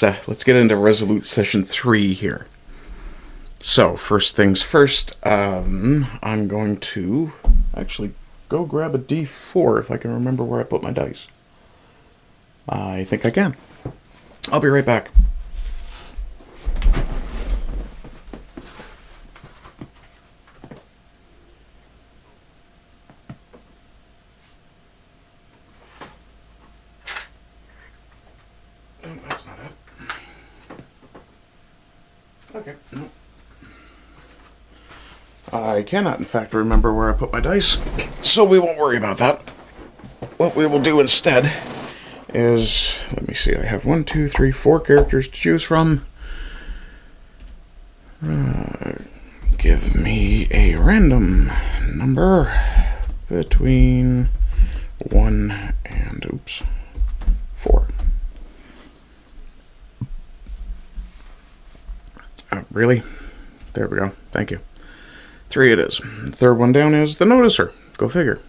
let's get into Resolute session 3 here. So first things first, I'm going to actually go grab a D4 if I can remember where I put my dice. I think I can. I'll be right back. That's not it. Okay, no. I cannot, in fact, remember where I put my dice, so we won't worry about that. What we will do instead is, let me see, I have 1, 2, 3, 4 characters to choose from. Give me a random number between 1 and, 4. Really? There we go. Thank you. 3 it is. The third one down is the Noticer. Go figure.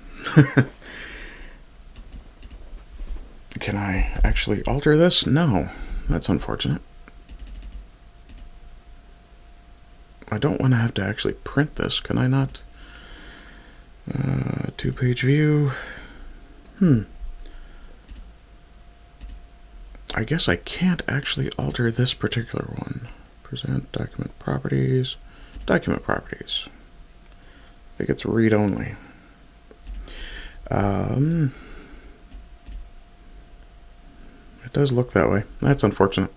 Can I actually alter this? No. That's unfortunate. I don't want to have to actually print this. Can I not? 2-page view. I guess I can't actually alter this particular one. Present document properties. Document properties. I think it's read only. It does look that way. That's unfortunate.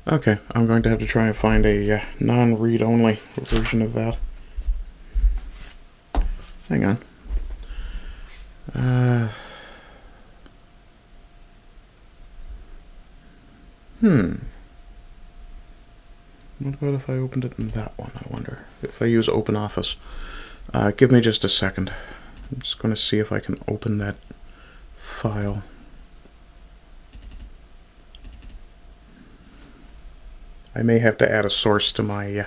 Okay, I'm going to have to try and find a non-read only version of that. Hang on. What about if I opened it in that one, I wonder? If I use OpenOffice. Give me just a second. I'm just going to see if I can open that file. I may have to add a source to my...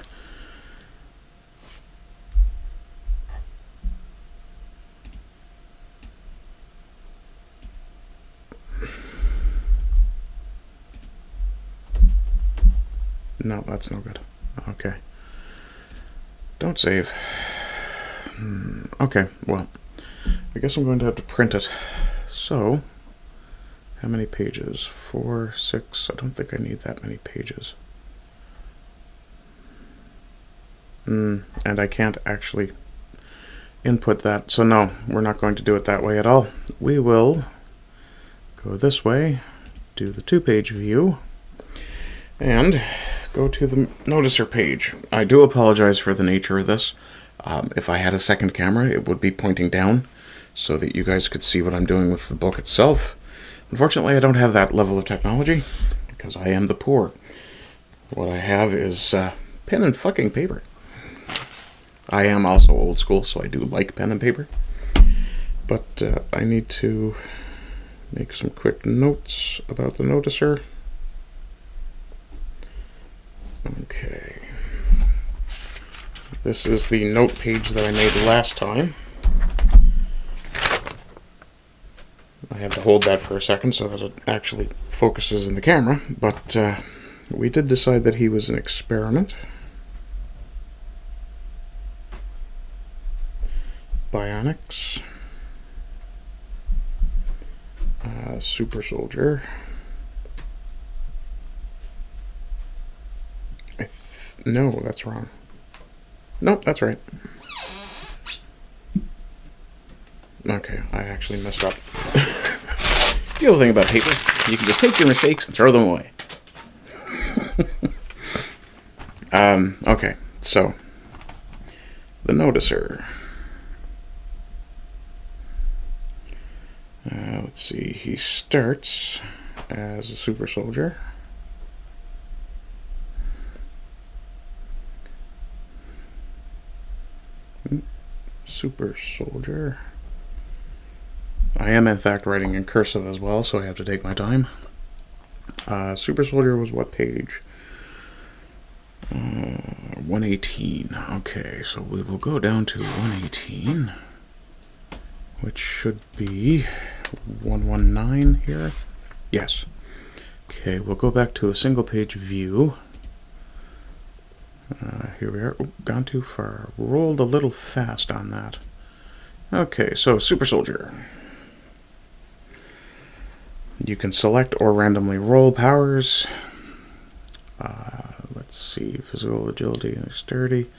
No, that's no good. Okay. Don't save. Okay, well, I guess I'm going to have to print it. So, how many pages? 4, 6. I don't think I need that many pages. And I can't actually input that. So no, we're not going to do it that way at all. We will go this way, do the 2-page view, and go to the Noticer page. I do apologize for the nature of this. If I had a second camera, it would be pointing down so that you guys could see what I'm doing with the book itself. Unfortunately, I don't have that level of technology because I am the poor. What I have is pen and fucking paper. I am also old school, so I do like pen and paper. But I need to make some quick notes about the Noticer. Okay. This is the note page that I made last time. I have to hold that for a second so that it actually focuses in the camera, but we did decide that he was an experiment. Bionics. Super Soldier. No, that's wrong. Nope, that's right. Okay, I actually messed up. The other thing about paper, you can just take your mistakes and throw them away. Okay, so the Noticer. Let's see, he starts as a super soldier. Super soldier. I am in fact writing in cursive as well, so I have to take my time. Super soldier was what page? 118. Okay, so we will go down to 118, which should be 119 here. Yes. Okay, we'll go back to a single page view. Here we are. Oh, gone too far. Rolled a little fast on that. Okay, so Super Soldier. You can select or randomly roll powers. Let's see, physical agility and dexterity.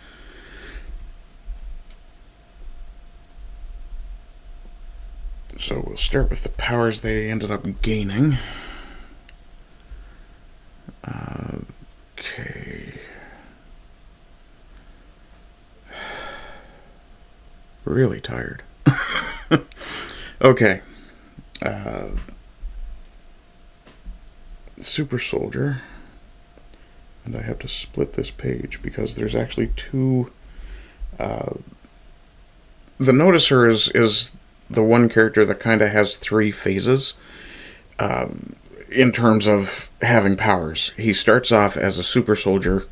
So we'll start with the powers they ended up gaining. Okay. Really tired. Okay. Super Soldier. And I have to split this page because there's actually two. The Noticer is the one character that kind of has three phases in terms of having powers. He starts off as a Super Soldier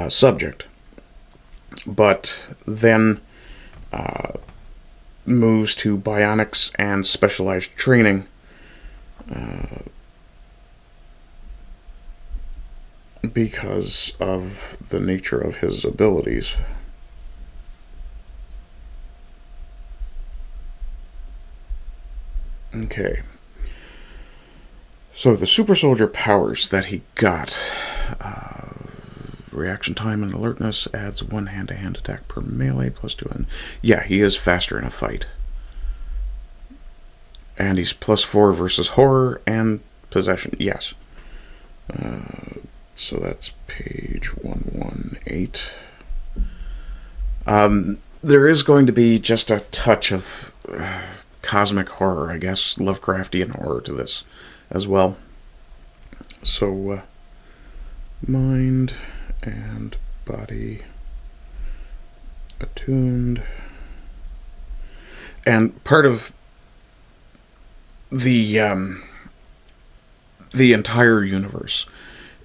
subject, but then moves to bionics and specialized training. Because of the nature of his abilities. Okay. So the Super Soldier powers that he got. Reaction time and alertness adds 1 hand-to-hand attack per melee plus 2. And yeah, he is faster in a fight. And he's +4 versus horror and possession. Yes. So that's page 118. There is going to be just a touch of cosmic horror, I guess, Lovecraftian horror to this as well. So, mind and body attuned. And part of the entire universe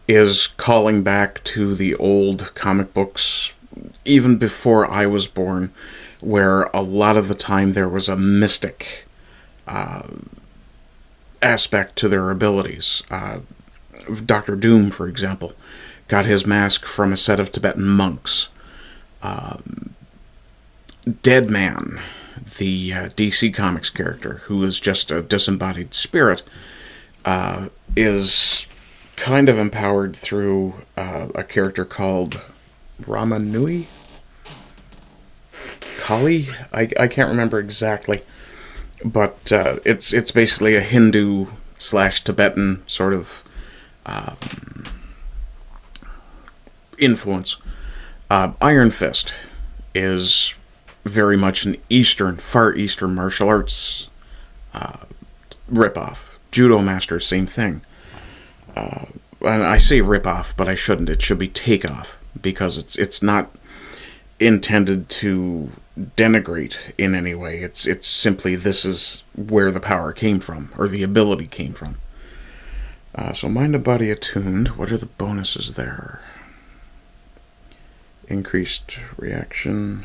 is calling back to the old comic books, even before I was born, where a lot of the time there was a mystic aspect to their abilities. Dr. Doom, for example, got his mask from a set of Tibetan monks. Deadman, the DC Comics character, who is just a disembodied spirit, is kind of empowered through a character called Rama Nui? Kali? I can't remember exactly. But it's basically a Hindu / Tibetan sort of influence. Iron Fist is very much an Far Eastern martial arts ripoff. Judo Master, same thing. And I say rip-off, but I shouldn't. It should be take-off, because it's not intended to denigrate in any way. It's simply this is where the power came from, or the ability came from. So mind and body attuned. What are the bonuses there? Increased reaction.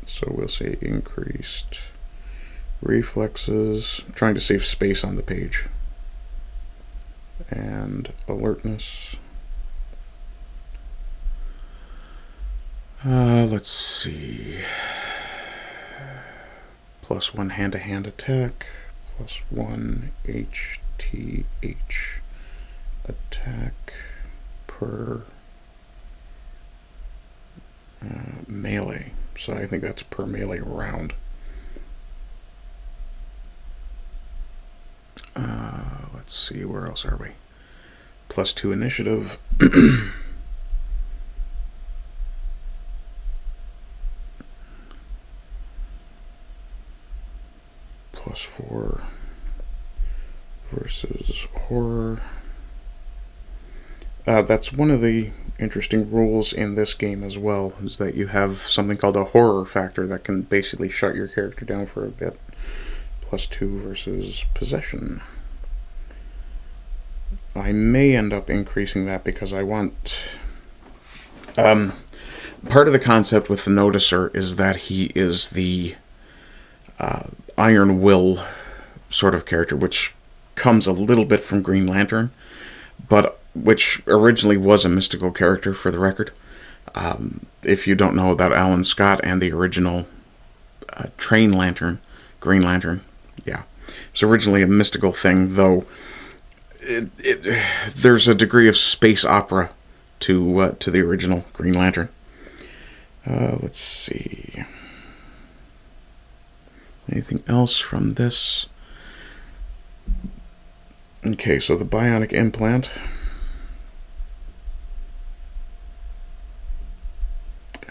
So we'll say increased reflexes. I'm trying to save space on the page. And alertness. Let's see. +1 hand-to-hand attack. +1 HTH attack per melee. So I think that's per melee round. Let's see, where else are we? +2 initiative. +4 versus horror. That's one of the interesting rules in this game as well, is that you have something called a horror factor that can basically shut your character down for a bit. +2 versus possession. I may end up increasing that because I want... part of the concept with the Noticer is that he is the Iron Will sort of character, which comes a little bit from Green Lantern. but which originally was a mystical character, for the record. If you don't know about Alan Scott and the original Train Lantern, Green Lantern, yeah, it's originally a mystical thing, though there's a degree of space opera to the original Green Lantern. Let's see. Anything else from this? Okay, so the bionic implant.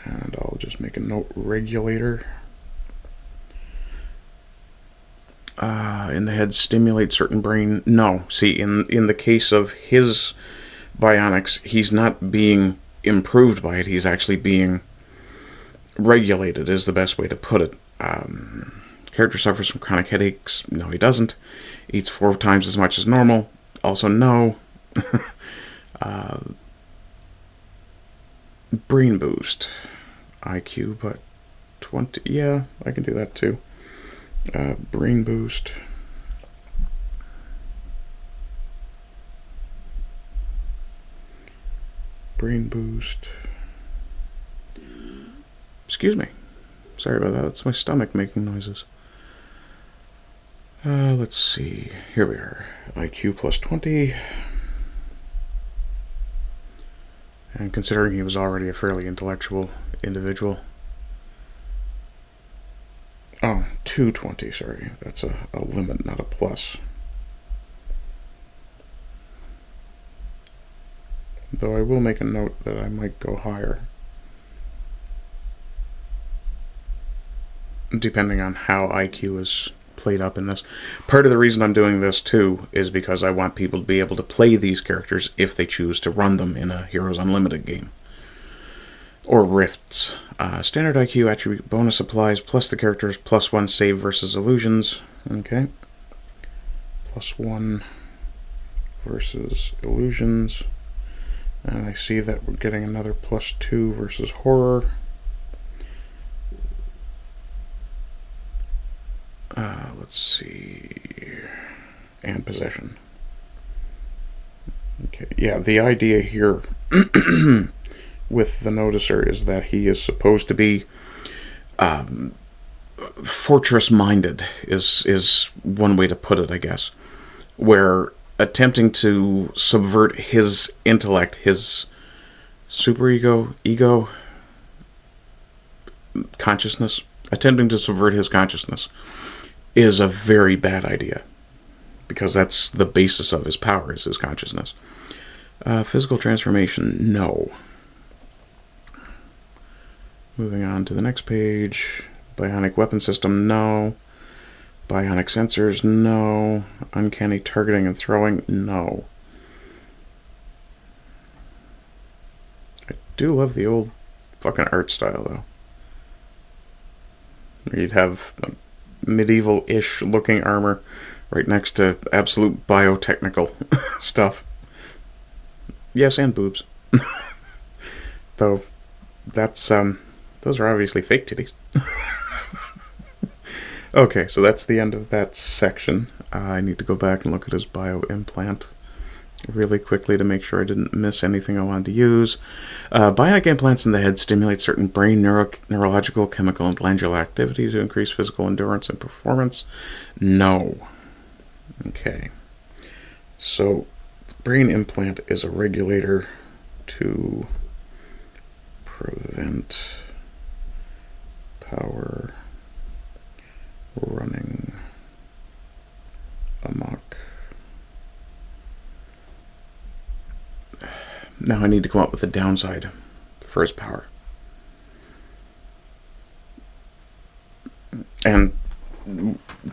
And I'll just make a note, regulator. In the head, stimulate certain brain. No, see, in the case of his bionics, he's not being improved by it. He's actually being regulated, is the best way to put it. Character suffers from chronic headaches. No, he doesn't. Eats 4 times as much as normal. Also, no. Brain boost. IQ, but 20. Yeah, I can do that too. Brain boost. Brain boost. Excuse me. Sorry about that. That's my stomach making noises. Let's see. Here we are. IQ plus 20. And considering he was already a fairly intellectual individual. Oh, 220, sorry. That's a limit, not a plus. Though I will make a note that I might go higher. Depending on how IQ is played up in this. Part of the reason I'm doing this too is because I want people to be able to play these characters if they choose to run them in a Heroes Unlimited game. Or Rifts. Standard IQ attribute bonus applies, plus the character's +1 save versus illusions. Okay. +1 versus illusions. And I see that we're getting another +2 versus horror. Let's see. And possession. Okay, yeah, the idea here with the noticer is that he is supposed to be fortress-minded, is one way to put it, I guess. Where attempting to subvert his intellect, his superego, ego, consciousness, attempting to subvert his consciousness is a very bad idea. Because that's the basis of his power, is his consciousness. Physical transformation, no. Moving on to the next page. Bionic weapon system, no. Bionic sensors, no. Uncanny targeting and throwing, no. I do love the old fucking art style, though. You'd have medieval-ish looking armor right next to absolute biotechnical stuff. Yes, and boobs. Though, that's, those are obviously fake titties. Okay, so that's the end of that section. I need to go back and look at his bio-implant really quickly to make sure I didn't miss anything I wanted to use. Bionic implants in the head stimulate certain brain neurological, chemical, and glandular activity to increase physical endurance and performance. No. Okay. So, the brain implant is a regulator to prevent power running amok. Now I need to come up with a downside for his power. And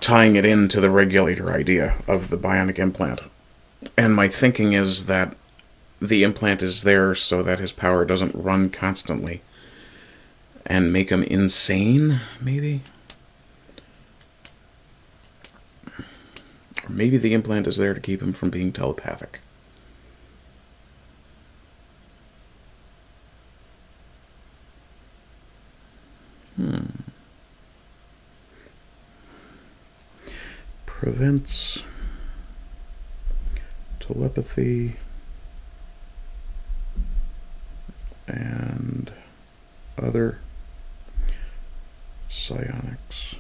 tying it into the regulator idea of the bionic implant. And my thinking is that the implant is there so that his power doesn't run constantly and make him insane, maybe? Or maybe the implant is there to keep him from being telepathic. Prevents telepathy. and other psionics.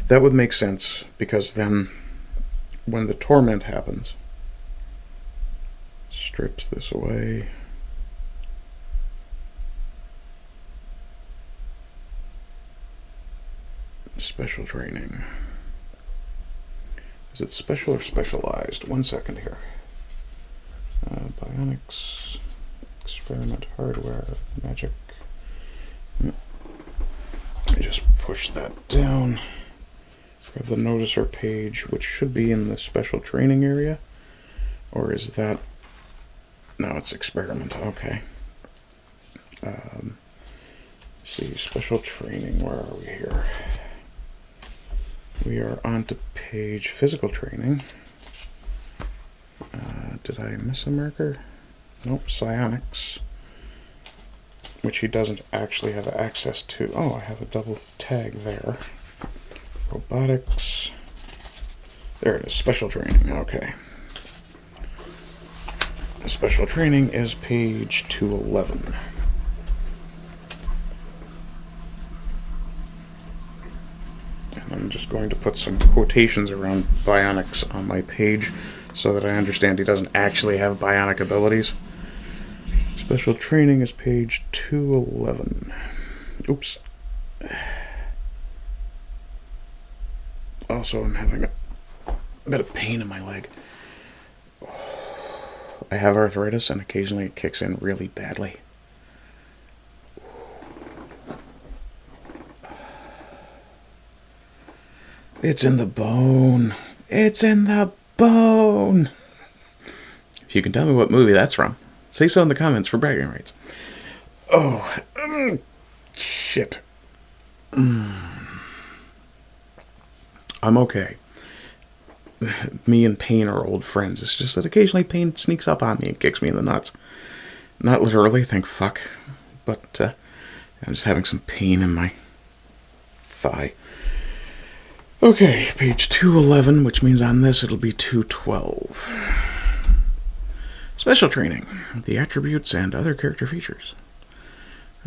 That would make sense, because then when the torment happens, strips this away. Special training. Is it special or specialized? 1 second here. Bionics, experiment, hardware, magic. I just push that down. We have the noticer page, which should be in the special training area. Or is that... No, it's experiment. Okay. See, special training. Where are we here? We are on to page physical training. Did I miss a marker? Nope, psionics. Which he doesn't actually have access to. Oh, I have a double tag there. Robotics. There it is, special training. Okay. Special training is page 211. And I'm just going to put some quotations around bionics on my page so that I understand he doesn't actually have bionic abilities. Special training is page 211. Oops. Also, I'm having a bit of pain in my leg. I have arthritis, and occasionally it kicks in really badly. It's in the bone. It's in the bone. If you can tell me what movie that's from, say so in the comments for bragging rights. Oh, shit. I'm okay. Me and pain are old friends. It's just that occasionally pain sneaks up on me and kicks me in the nuts. Not literally, thank fuck. But I'm just having some pain in my thigh. Okay, page 211, which means on this it'll be 212. Special training. The attributes and other character features.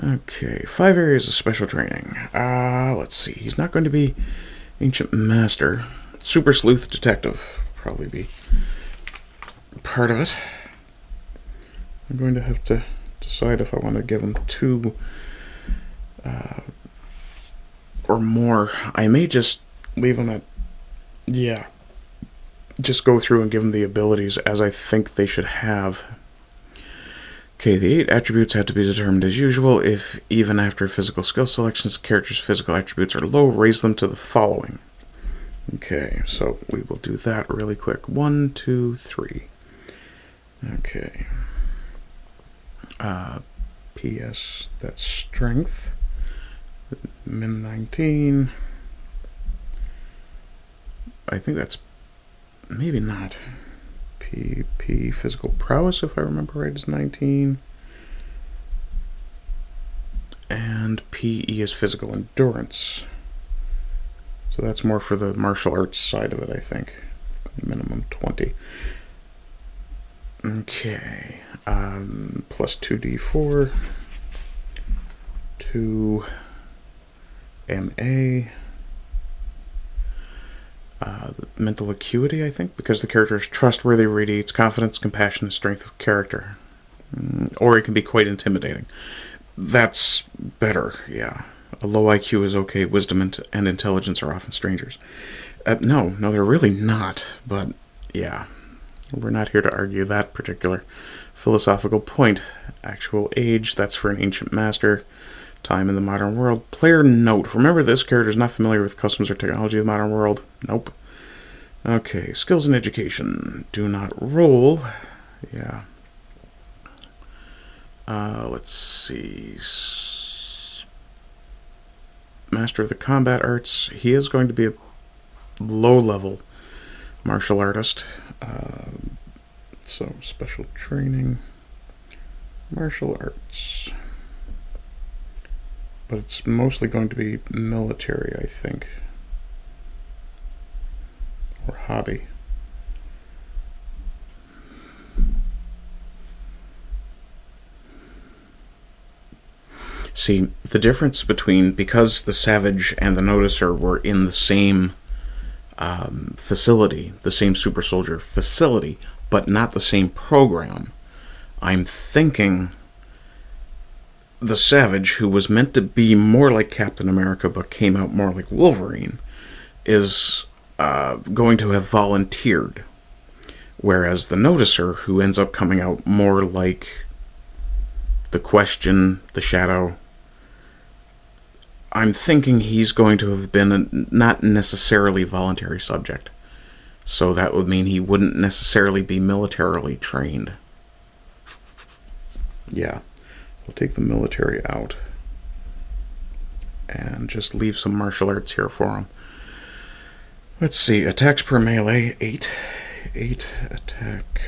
Okay, 5 areas of special training. Let's see. He's not going to be Ancient Master. Super Sleuth Detective probably be part of it. I'm going to have to decide if I want to give him 2 or more. I may just leave him at, yeah, just go through and give him the abilities as I think they should have. Okay, the 8 attributes have to be determined as usual. If even after physical skill selections, the character's physical attributes are low, raise them to the following. Okay, so we will do that really quick. 1, 2, 3. Okay. PS, that's strength. Min 19. I think that's maybe not. PP, physical prowess, if I remember right, is 19. And PE is physical endurance. So that's more for the martial arts side of it, I think. Minimum 20. Okay. Plus 2d4. 2 MA. The mental acuity, I think, because the character is trustworthy, radiates confidence, compassion, and strength of character. Or it can be quite intimidating. That's better, yeah. A low IQ is okay. Wisdom and intelligence are often strangers. No, they're really not. But, yeah. We're not here to argue that particular philosophical point. Actual age, that's for an ancient master. Time in the modern world. Player note. Remember, this character is not familiar with customs or technology of the modern world. Nope. Okay, skills and education. Do not roll. Yeah. Let's see. Master of the combat arts. He is going to be a low-level martial artist. So, special training. Martial arts. But it's mostly going to be military, I think. Or hobby. See, the difference between, because the Savage and the Noticer were in the same facility, the same super soldier facility, but not the same program, I'm thinking the Savage, who was meant to be more like Captain America but came out more like Wolverine, is going to have volunteered. Whereas the Noticer, who ends up coming out more like the Question, the Shadow, I'm thinking he's going to have been a not necessarily voluntary subject. So that would mean he wouldn't necessarily be militarily trained. Yeah, we'll take the military out and just leave some martial arts here for him. Let's see, attacks per melee, 8. 8 attack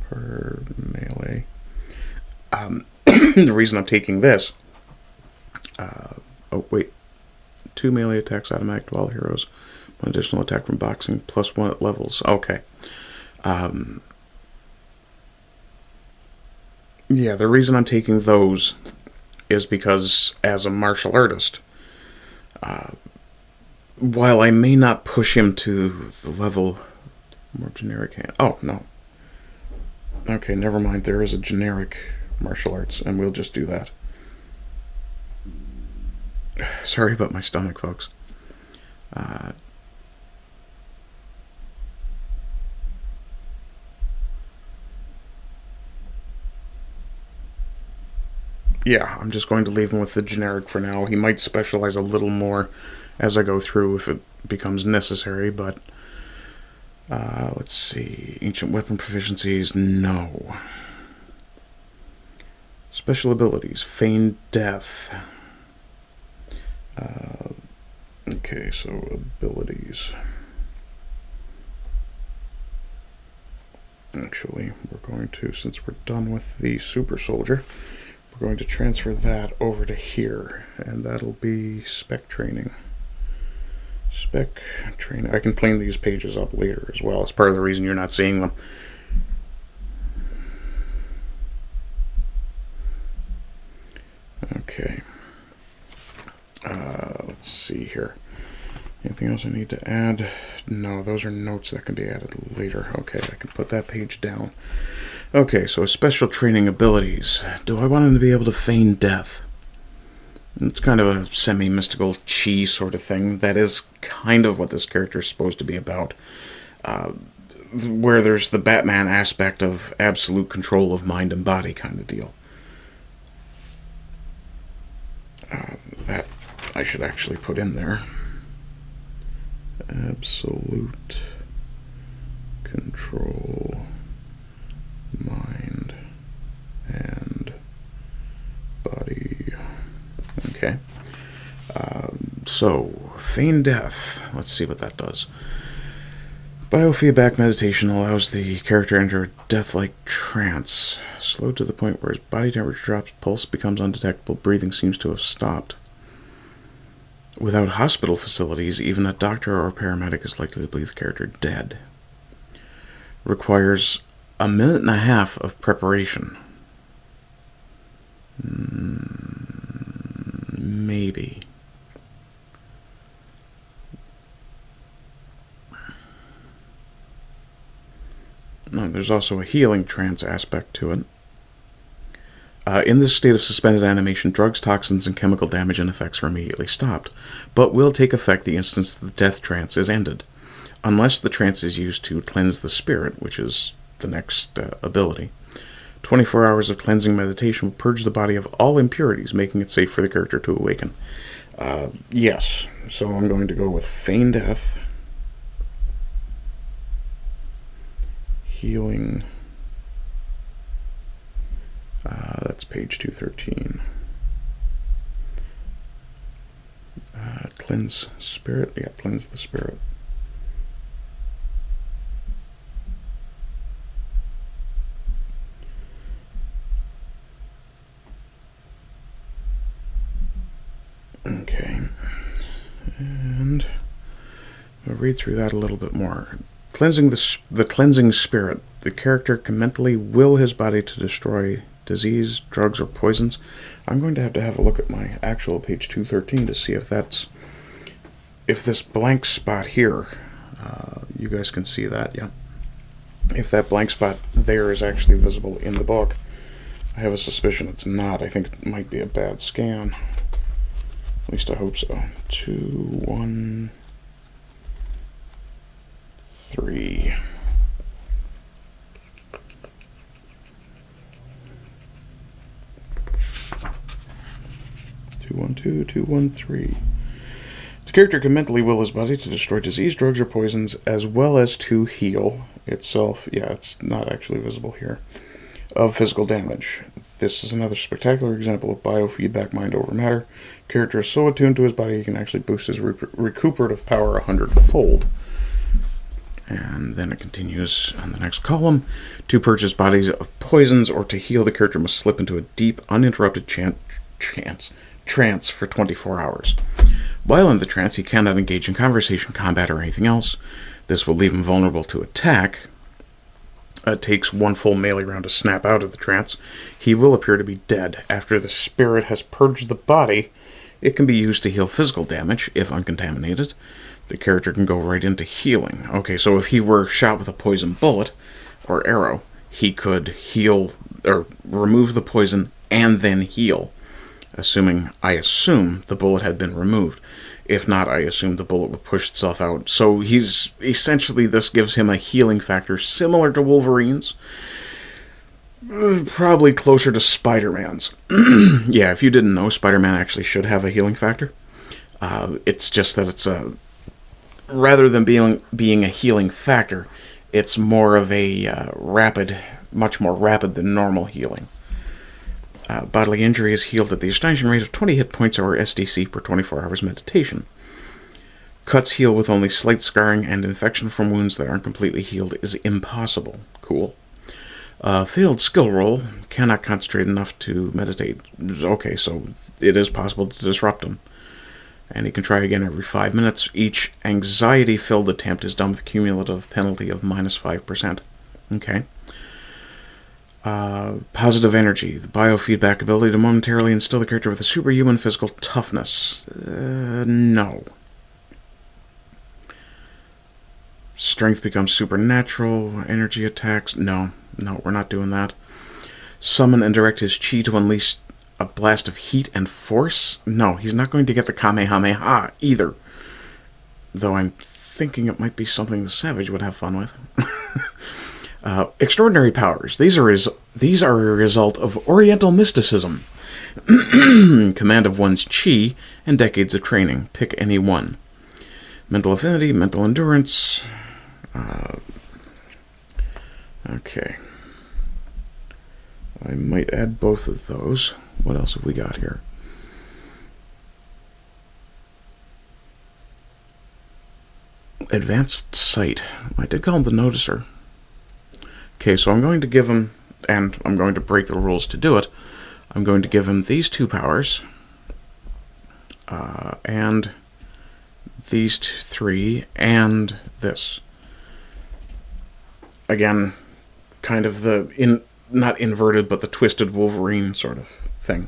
per melee. The reason I'm taking this... oh, wait. 2 melee attacks automatic to all heroes. 1 additional attack from boxing, plus 1 at levels. Okay. Yeah, the reason I'm taking those is because, as a martial artist, while I may not push him to the level more generic hand... Oh, no. Okay, never mind. There is a generic martial arts, and we'll just do that. Sorry about my stomach, folks. Yeah, I'm just going to leave him with the generic for now. He might specialize a little more as I go through if it becomes necessary, but... let's see. Ancient weapon proficiencies, no. Special abilities, Feigned Death. Okay, so abilities. Actually, we're going to, since we're done with the super soldier, we're going to transfer that over to here, and that'll be spec training. Spec training. I can clean these pages up later as well. It's part of the reason you're not seeing them. Okay. Let's see here. Anything else I need to add? No, those are notes that can be added later. Okay, I can put that page down. Okay, so special training abilities. Do I want him to be able to feign death? It's kind of a semi-mystical chi sort of thing. That is kind of what this character is supposed to be about. Where there's the Batman aspect of absolute control of mind and body kind of deal. That I should actually put in there. Absolute control, mind, and body. Okay. So, feign death. Let's see what that does. Biofeedback meditation allows the character to enter a death-like trance. Slowed to the point where his body temperature drops, pulse becomes undetectable, breathing seems to have stopped. Without hospital facilities, even a doctor or a paramedic is likely to believe the character dead. Requires a minute and a half of preparation. Maybe. No, there's also a healing trance aspect to it. In this state of suspended animation, drugs, toxins, and chemical damage and effects are immediately stopped, but will take effect the instant the death trance is ended, unless the trance is used to cleanse the spirit, which is the next ability. 24 hours of cleansing meditation will purge the body of all impurities, making it safe for the character to awaken. Yes, so I'm going to go with feign death, healing. That's page 213. Cleanse spirit. Yeah, cleanse the spirit. Okay. And I'll read through that a little bit more. Cleansing the cleansing spirit. The character can mentally will his body to destroy Disease, drugs, or poisons. I'm going to have a look at my actual page 213 to see if this blank spot here, you guys can see that, yeah. If that blank spot there is actually visible in the book. I have a suspicion it's not. I think it might be a bad scan. At least I hope so. 2, 1, 3. 2, 1, 2, 2, 1, 3. The character can mentally will his body to destroy disease, drugs, or poisons, as well as to heal itself. Yeah, it's not actually visible here. Of physical damage. This is another spectacular example of biofeedback mind over matter. Character is so attuned to his body he can actually boost his recuperative power 100-fold. And then it continues on the next column. To purchase bodies of poisons or to heal, the character must slip into a deep, uninterrupted trance for 24 hours. While in the trance, he cannot engage in conversation, combat, or anything else. This will leave him vulnerable to attack. It takes one full melee round to snap out of the trance. He will appear to be dead. After the spirit has purged the body, it can be used to heal physical damage, if uncontaminated. The character can go right into healing. Okay, so if he were shot with a poison bullet or arrow, he could heal, or remove the poison and then heal. I assume the bullet had been removed. If not, I assume the bullet would push itself out. So he's essentially, this gives him a healing factor similar to Wolverine's. Probably closer to Spider-Man's. Yeah, if you didn't know, Spider-Man actually should have a healing factor. It's just that it's rather than being a healing factor, it's more of a much more rapid than normal healing. Bodily injury is healed at the astonishing rate of 20 hit points or SDC per 24 hours meditation. Cuts heal with only slight scarring, and infection from wounds that aren't completely healed is impossible. Cool. Failed skill roll, cannot concentrate enough to meditate. Okay, so it is possible to disrupt him. And he can try again every 5 minutes. Each anxiety-filled attempt is done with a cumulative penalty of -5%. Okay. Positive energy, the biofeedback ability to momentarily instill the character with a superhuman physical toughness. No. Strength becomes supernatural. Energy attacks. No, we're not doing that. Summon and direct his chi to unleash a blast of heat and force. No, he's not going to get the Kamehameha either. Though I'm thinking it might be something the Savage would have fun with. Extraordinary powers. These are a result of Oriental mysticism. Command of one's chi, and decades of training. Pick any one. Mental affinity, mental endurance. Okay. I might add both of those. What else have we got here? Advanced sight. I did call him the Noticer. Okay, so I'm going to give him, and I'm going to break the rules to do it, I'm going to give him these 2 powers, and these 3, and this. Again, kind of the, not inverted, but the twisted Wolverine sort of thing.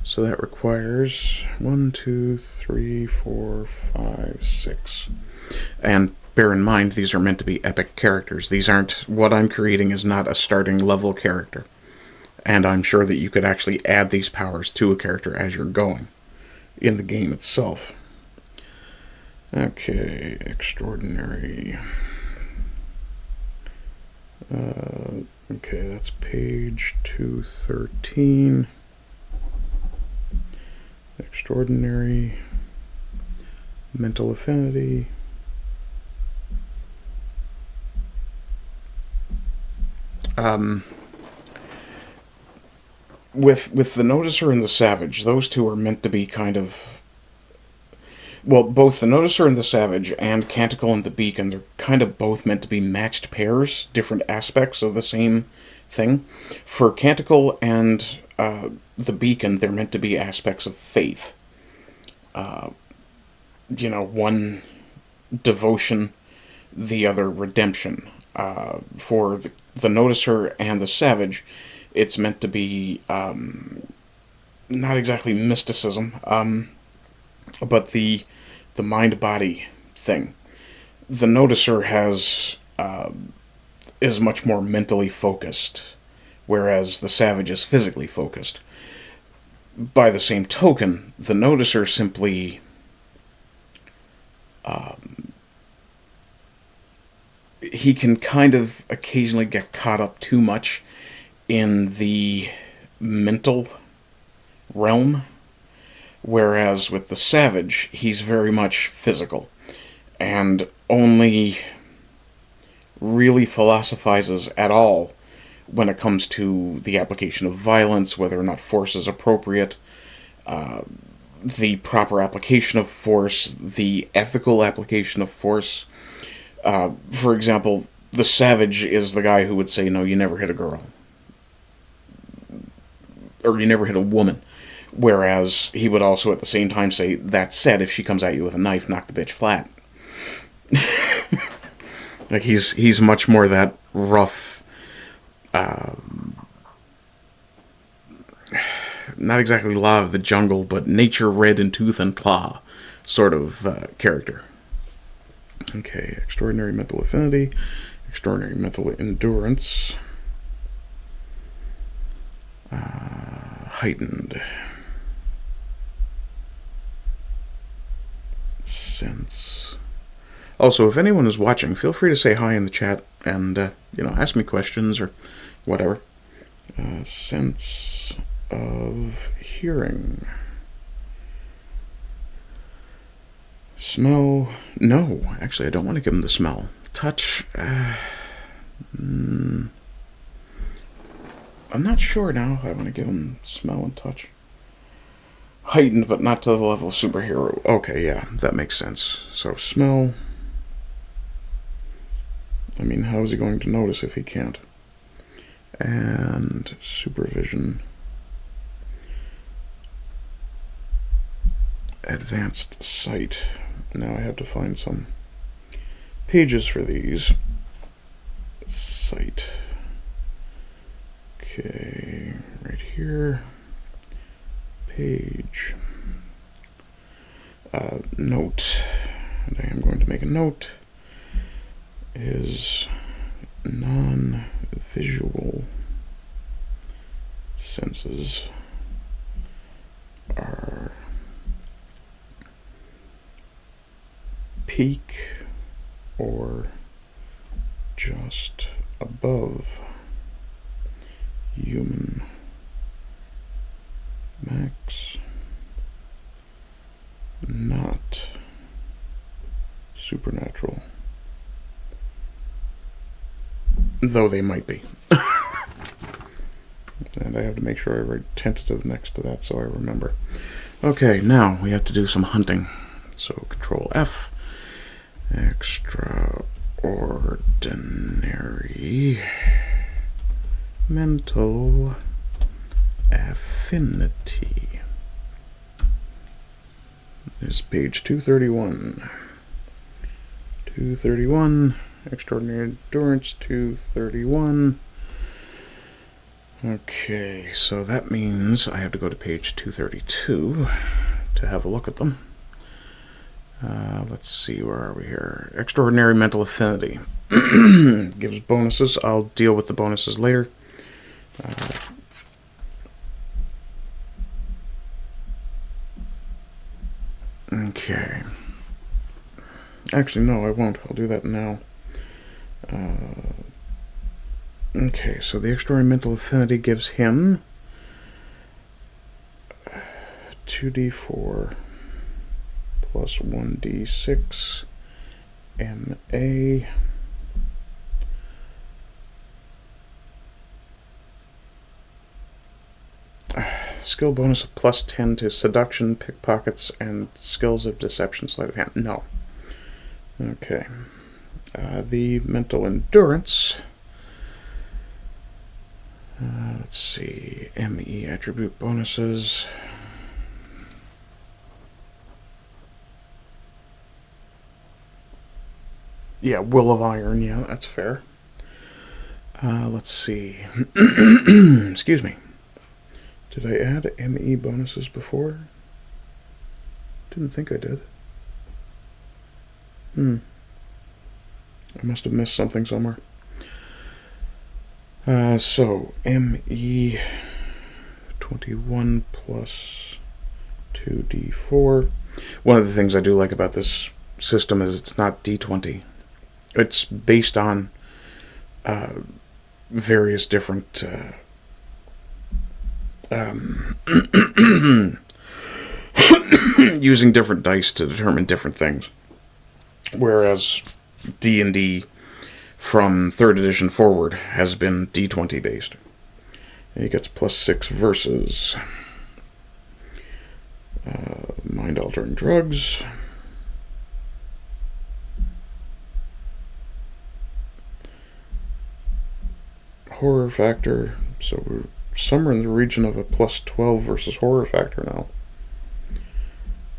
So that requires 1, 2, 3, 4, 5, 6. And bear in mind, these are meant to be epic characters. These aren't, what I'm creating is not a starting level character. And I'm sure that you could actually add these powers to a character as you're going in the game itself. Okay, extraordinary. Okay, that's page 213. Extraordinary. Mental affinity. With the Noticer and the Savage, those 2 are meant to be kind of... Well, both the Noticer and the Savage and Canticle and the Beacon, they're kind of both meant to be matched pairs, different aspects of the same thing. For Canticle and the Beacon, they're meant to be aspects of faith. One devotion, the other redemption. For the Noticer and the Savage, It's meant to be not exactly mysticism, but the mind-body thing. The noticer is much more mentally focused, whereas the savage is physically focused. By the same token, the noticer simply he can kind of occasionally get caught up too much in the mental realm, whereas with the savage, he's very much physical and only really philosophizes at all when it comes to the application of violence, whether or not force is appropriate, the proper application of force, the ethical application of force. For example, the savage is the guy who would say, no, you never hit a girl. Or you never hit a woman. Whereas he would also at the same time say, that said, if she comes at you with a knife, knock the bitch flat. Like he's much more that rough, not exactly law of the jungle, but nature red in tooth and claw sort of character. Okay, extraordinary mental affinity, extraordinary mental endurance, heightened sense. Also, if anyone is watching, feel free to say hi in the chat and, ask me questions or whatever. Sense of hearing. Smell. No, actually, I don't want to give him the smell. Touch. I'm not sure now if I want to give him smell and touch. Heightened, but not to the level of superhero. Okay, yeah, that makes sense. So, smell. I mean, how is he going to notice if he can't? And supervision. Advanced sight. Now I have to find some pages for these. Sight. Okay, right here. Page. Note. And I am going to make a note. Is non-visual senses are peak or just above human max, not supernatural. Though they might be. And I have to make sure I write tentative next to that so I remember. Okay, now we have to do some hunting. So Control F. Extraordinary mental affinity. This is page 231. 231. Extraordinary endurance, 231. Okay, so that means I have to go to page 232 to have a look at them. Let's see, where are we here? Extraordinary mental affinity. Gives bonuses. I'll deal with the bonuses later. Okay. Actually, no, I won't. I'll do that now. Okay, so the extraordinary mental affinity gives him 2d4 plus 1d6 MA. Skill bonus of plus 10 to seduction, pickpockets, and skills of deception, sleight of hand. No. Okay. The mental endurance. Let's see. ME attribute bonuses. Yeah, Will of Iron. Yeah, that's fair. Let's see. Excuse me. Did I add ME bonuses before? Didn't think I did. I must have missed something somewhere. So, ME 21 plus 2d4. One of the things I do like about this system is it's not d20. It's based on various different using different dice to determine different things. Whereas D&D from 3rd edition forward has been D20 based. He gets +6 versus mind-altering drugs. Horror factor, so we're somewhere in the region of a +12 versus horror factor now.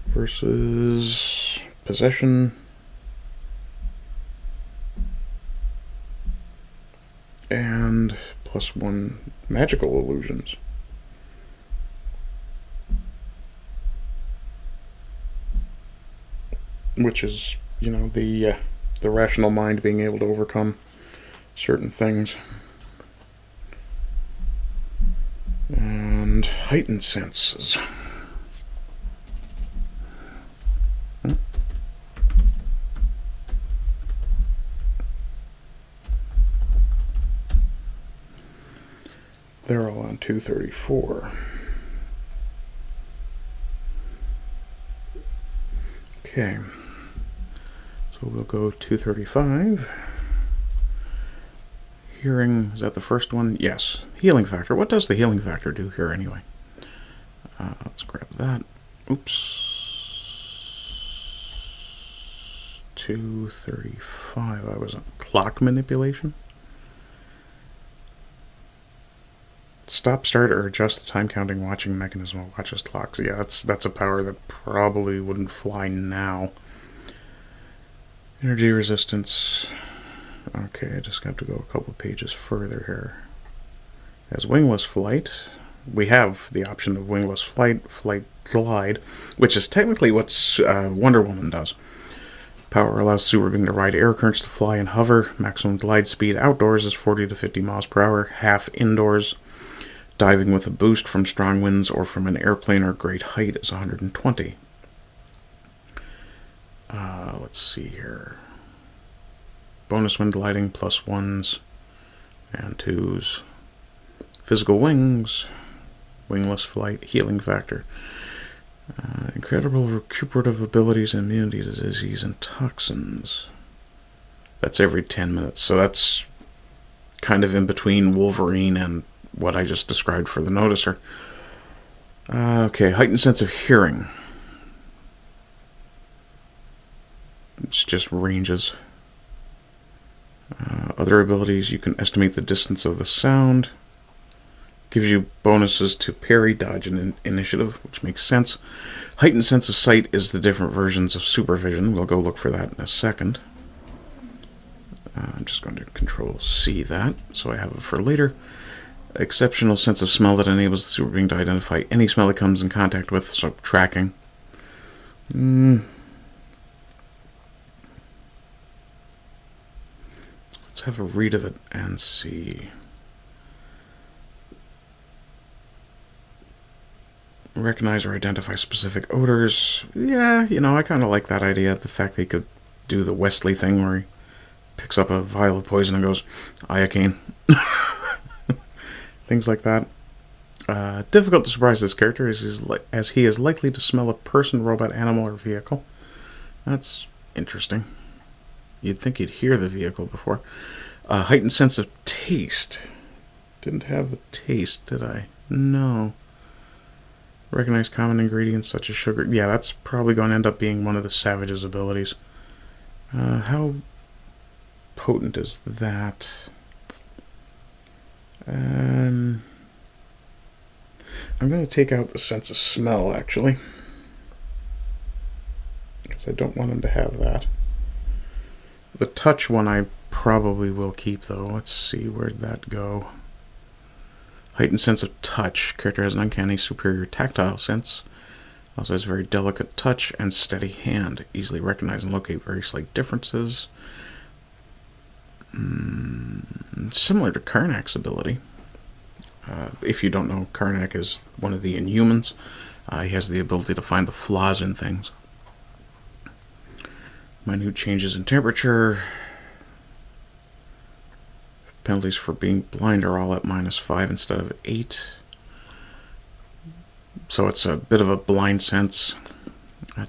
Versus possession. And +1 magical illusions. Which is, you know, the rational mind being able to overcome certain things. And heightened senses. They're all on 234. Okay. So we'll go 235. Hearing, is that the first one? Yes. Healing factor. What does the healing factor do here anyway? Let's grab that. Oops. 235. I was on clock manipulation. Stop, start, or adjust the time counting watching mechanism of watches clocks. Yeah, that's a power that probably wouldn't fly now. Energy resistance. Okay, I just have to go a couple pages further here. As wingless flight, we have the option of wingless flight, flight glide, which is technically what Wonder Woman does. Power allows Super Being to ride air currents to fly and hover. Maximum glide speed outdoors is 40 to 50 miles per hour. Half indoors. Diving with a boost from strong winds or from an airplane or great height is 120. Let's see here. Bonus when gliding, +1s and 2s. Physical wings, wingless flight, healing factor. Incredible recuperative abilities and immunity to disease and toxins. That's every 10 minutes, so that's kind of in between Wolverine and what I just described for the Noticer. Okay, heightened sense of hearing. It's just ranges. Other abilities, you can estimate the distance of the sound. Gives you bonuses to parry, dodge, and initiative, which makes sense. Heightened sense of sight is the different versions of supervision. We'll go look for that in a second. I'm just going to Control-C that, so I have it for later. Exceptional sense of smell that enables the super being to identify any smell it comes in contact with, so tracking. Let's have a read of it and see. Recognize or identify specific odors. Yeah, you know, I kind of like that idea. The fact that he could do the Wesley thing where he picks up a vial of poison and goes, iocane. Things like that. Difficult to surprise this character as he is likely to smell a person, robot, animal, or vehicle. That's interesting. You'd think he'd hear the vehicle before. Heightened sense of taste. Didn't have the taste, did I? No. Recognize common ingredients such as sugar. Yeah, that's probably going to end up being one of the Savage's abilities. How potent is that? I'm going to take out the sense of smell, actually. Because I don't want him to have that. The touch one I probably will keep, though. Let's see, where'd that go? Heightened sense of touch. Character has an uncanny superior tactile sense. Also has very delicate touch and steady hand. Easily recognize and locate very slight differences. Similar to Karnak's ability. If you don't know, Karnak is one of the Inhumans. He has the ability to find the flaws in things. Minute changes in temperature. Penalties for being blind are all at -5 instead of 8. So it's a bit of a blind sense.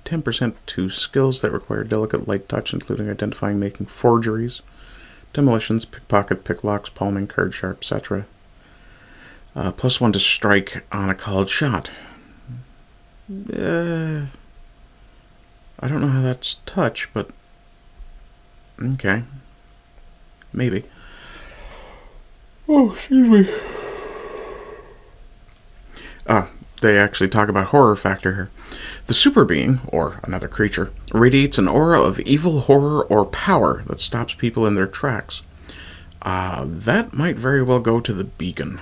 10% to skills that require delicate light touch, including identifying, making forgeries, demolitions, pickpocket, picklocks, palming, card sharp, etc. +1 to strike on a called shot. I don't know how that's touch, but okay. Maybe. Oh, excuse me. They actually talk about horror factor here. The super being, or another creature, radiates an aura of evil, horror, or power that stops people in their tracks. That might very well go to the beacon,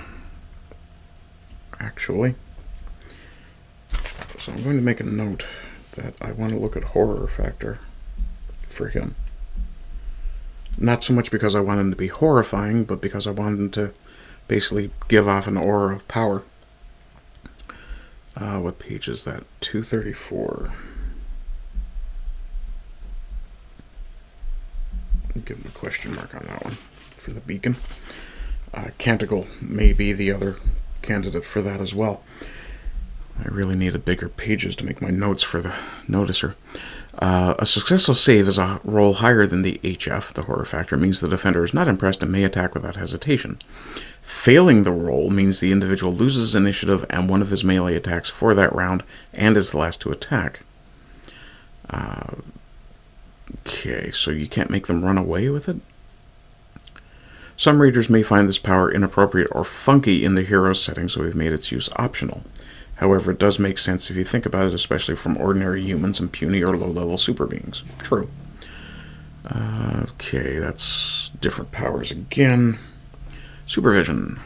actually. So I'm going to make a note that I want to look at horror factor for him. Not so much because I want him to be horrifying, but because I want him to basically give off an aura of power. What page is that? 234. Give him a question mark on that one for the beacon. Canticle may be the other candidate for that as well. I really needed bigger pages to make my notes for the noticer. A successful save is a roll higher than the HF, the horror factor, means the defender is not impressed and may attack without hesitation. Failing the roll means the individual loses initiative and one of his melee attacks for that round and is the last to attack. Okay, so you can't make them run away with it? Some readers may find this power inappropriate or funky in the hero's setting, so we've made its use optional. However, it does make sense if you think about it, especially from ordinary humans and puny or low-level super beings. True. Okay, that's different powers again. Supervision.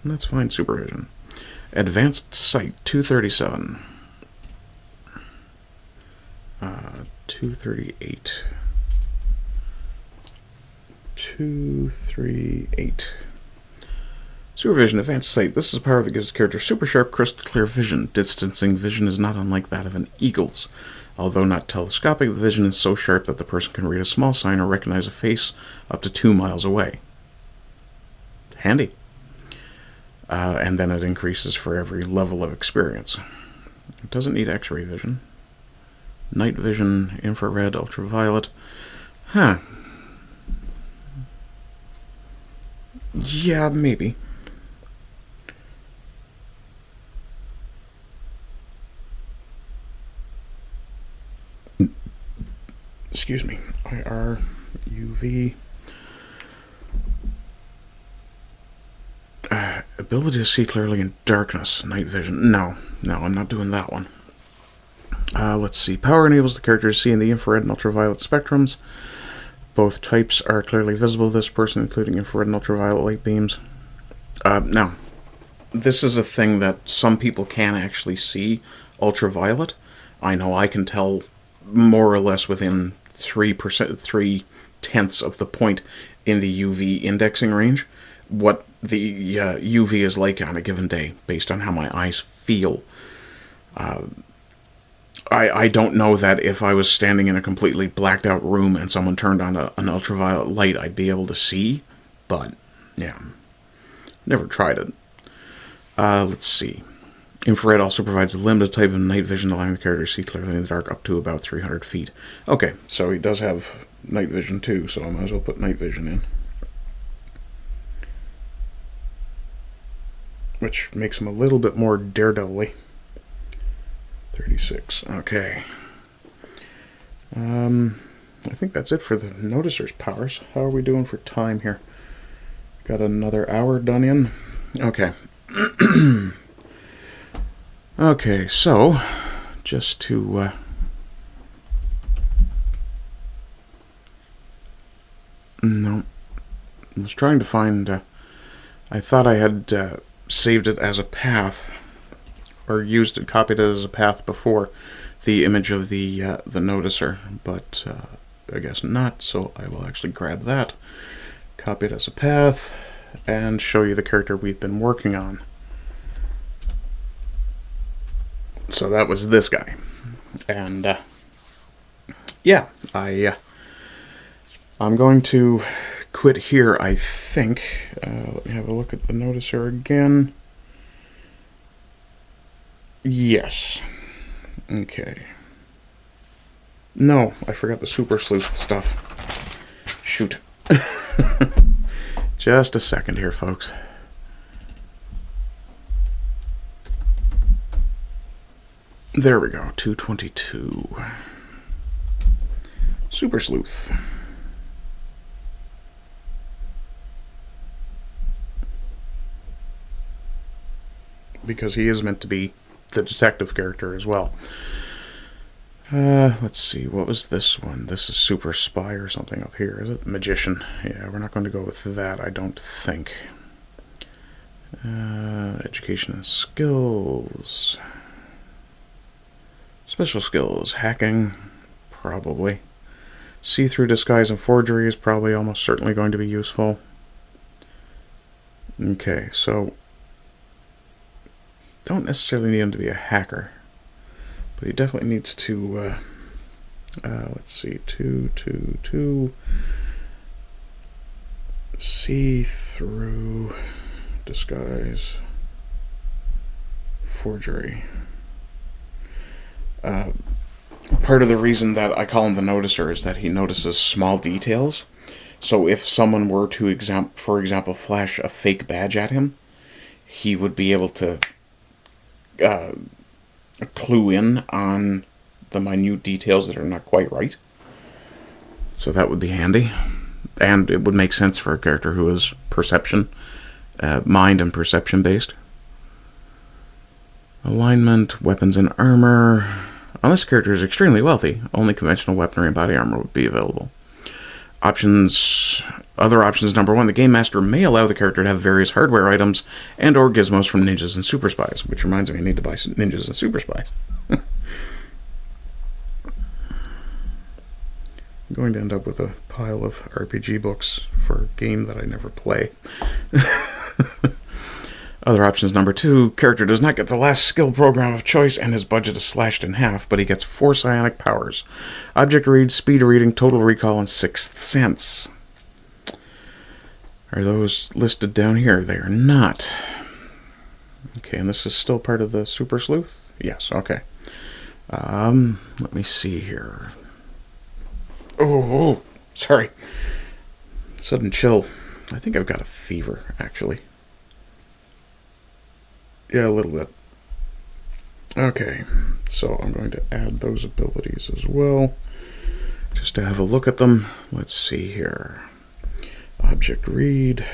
Let's find supervision. Advanced sight, 237. 238. 238. Supervision, advanced sight. This is a power that gives the character super sharp, crystal clear vision. Distancing vision is not unlike that of an eagle's. Although not telescopic, the vision is so sharp that the person can read a small sign or recognize a face up to 2 miles away. Handy. And then it increases for every level of experience. It doesn't need X-ray vision. Night vision, infrared, ultraviolet. Huh. Yeah, maybe. Excuse me. IR, UV. Ability to see clearly in darkness. Night vision. No, I'm not doing that one. Let's see. Power enables the character to see in the infrared and ultraviolet spectrums. Both types are clearly visible to this person, including infrared and ultraviolet light beams. Now, this is a thing that some people can actually see ultraviolet. I know I can tell more or less within 3/10 of the point in the UV indexing range what the UV is like on a given day, based on how my eyes feel. I don't know that if I was standing in a completely blacked out room and someone turned on an ultraviolet light, I'd be able to see, but yeah, never tried it. Let's see. Infrared also provides a limited type of night vision, allowing the character to see clearly in the dark up to about 300 feet. Okay, so he does have night vision too, so I might as well put night vision in. Which makes him a little bit more daredevil-y. 36. Okay. I think that's it for the noticer's powers. How are we doing for time here? Got another hour done in? Okay. Okay, so just to No. I was trying to find... I thought I had saved it as a path, or copied it as a path before the image of the noticer, but I guess not, so I will actually grab that, copy it as a path, and show you the character we've been working on. So that was this guy. And yeah, I'm going to quit here, I think. Let me have a look at the noticer again. Yes. Okay. No, I forgot the super sleuth stuff. Shoot. Just a second here, folks. There we go, 222. Super sleuth. Because he is meant to be the detective character as well. Let's see, what was this one? This is super spy or something up here, is it? Magician. Yeah, we're not going to go with that, I don't think. Education and skills. Special skills. Hacking, probably. See-through disguise and forgery is probably almost certainly going to be useful. Okay, so don't necessarily need him to be a hacker, but he definitely needs to, let's see, 222, see-through disguise, forgery. Part of the reason that I call him the noticer is that he notices small details. So if someone were to, for example, flash a fake badge at him, he would be able to clue in on the minute details that are not quite right. So that would be handy. And it would make sense for a character who is perception, mind and perception based. Alignment, weapons and armor. This character is extremely wealthy. Only conventional weaponry and body armor would be available. Options. Other options. Number 1, the Game Master may allow the character to have various hardware items and or gizmos from ninjas and super spies. Which reminds me, I need to buy ninjas and super spies. I'm going to end up with a pile of RPG books for a game that I never play. Other options. Number 2, character does not get the last skill program of choice and his budget is slashed in half, but he gets 4 psionic powers. Object read, speed reading, total recall, and sixth sense. Are those listed down here? They are not. Okay, and this is still part of the Super Sleuth? Yes, okay. Let me see here. Oh, sorry. Sudden chill. I think I've got a fever, actually. Yeah, a little bit. Okay, so I'm going to add those abilities as well, just to have a look at them. Let's see here. Object read.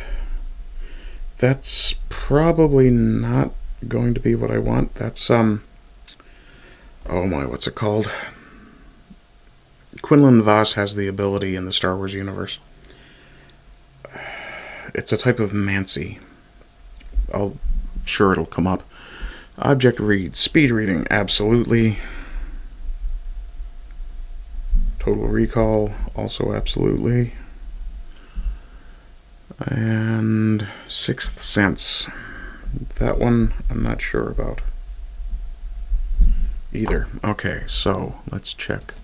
That's probably not going to be what I want. That's, oh my, what's it called? Quinlan Vos has the ability in the Star Wars universe. It's a type of Mancy. Sure, it'll come up. Object read, speed reading, absolutely. Total recall, also absolutely. And sixth sense. That one I'm not sure about either. Okay, so let's check.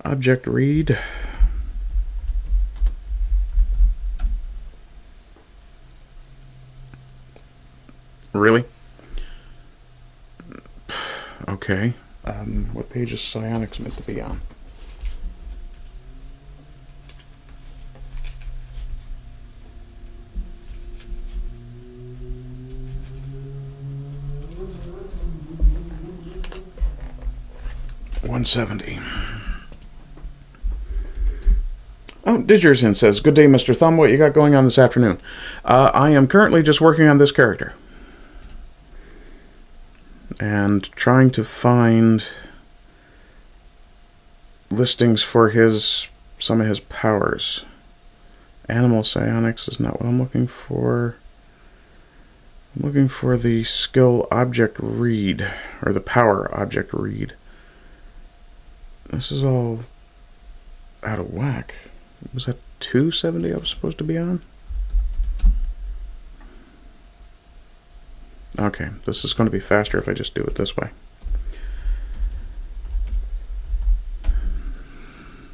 Object read. Really? Okay. What page is psionics meant to be on? $170. Oh, Diggerson says, "Good day, Mr. Thumb. What you got going on this afternoon?" I am currently just working on this character. And trying to find listings for some of his powers. Animal psionics is not what I'm looking for. I'm looking for the skill object read, or the power object read. This is all out of whack. Was that 270 I was supposed to be on? Okay, this is going to be faster if I just do it this way.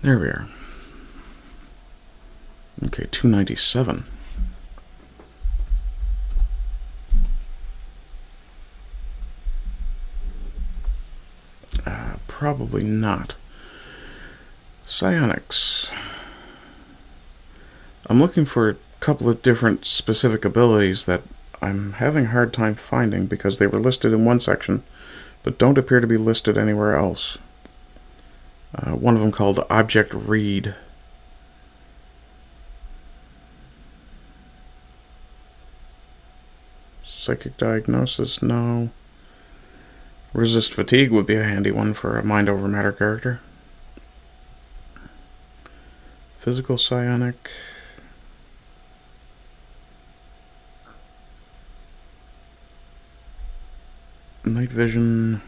There we are. Okay, 297. Probably not. Psionics. I'm looking for a couple of different specific abilities that I'm having a hard time finding because they were listed in one section, but don't appear to be listed anywhere else. One of them called Object Read. Psychic Diagnosis, no. Resist Fatigue would be a handy one for a Mind Over Matter character. Physical Psionic. Night Vision.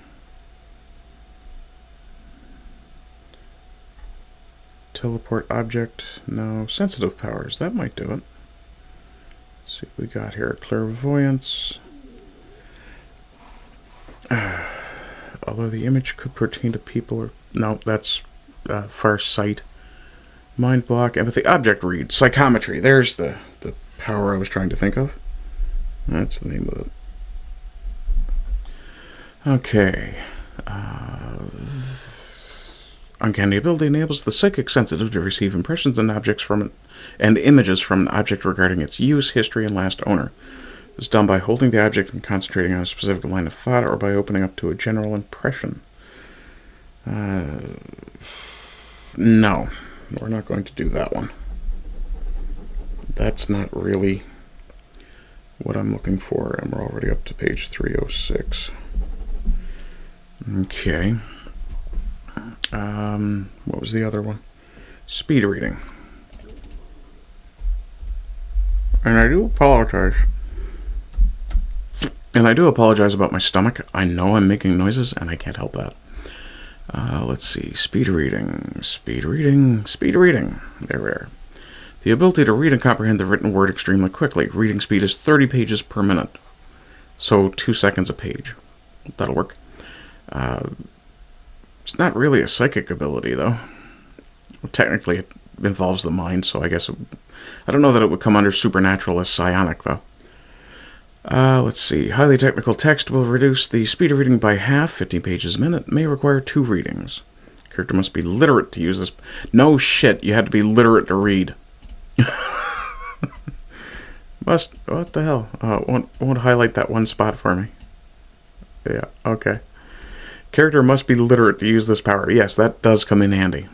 Teleport Object. No. Sensitive Powers. That might do it. Let's see what we got here. Clairvoyance. Although the image could pertain to people or... No, that's Far Sight. Mind Block. Empathy. Object Read. Psychometry. There's the power I was trying to think of. That's the name of it. Okay. Uncanny Ability enables the psychic sensitive to receive impressions and objects from and images from an object regarding its use, history, and last owner. This is done by holding the object and concentrating on a specific line of thought, or by opening up to a general impression. No, we're not going to do that one. That's not really what I'm looking for, and we're already up to page 306. Okay. What was the other one? Speed reading. And I do apologize. And I do apologize about my stomach. I know I'm making noises, and I can't help that. Let's see. Speed reading. Speed reading. Speed reading. There we are. The ability to read and comprehend the written word extremely quickly. Reading speed is 30 pages per minute. So 2 seconds a page. That'll work. It's not really a psychic ability, though. Well, technically, it involves the mind, so I guess... I don't know that it would come under supernatural as psionic, though. Let's see. Highly technical text will reduce the speed of reading by half, 15 pages a minute. May require 2 readings. Character must be literate to use this. No shit, you had to be literate to read. What the hell? Won't highlight that one spot for me. Yeah, okay. Character must be literate to use this power. Yes, that does come in handy.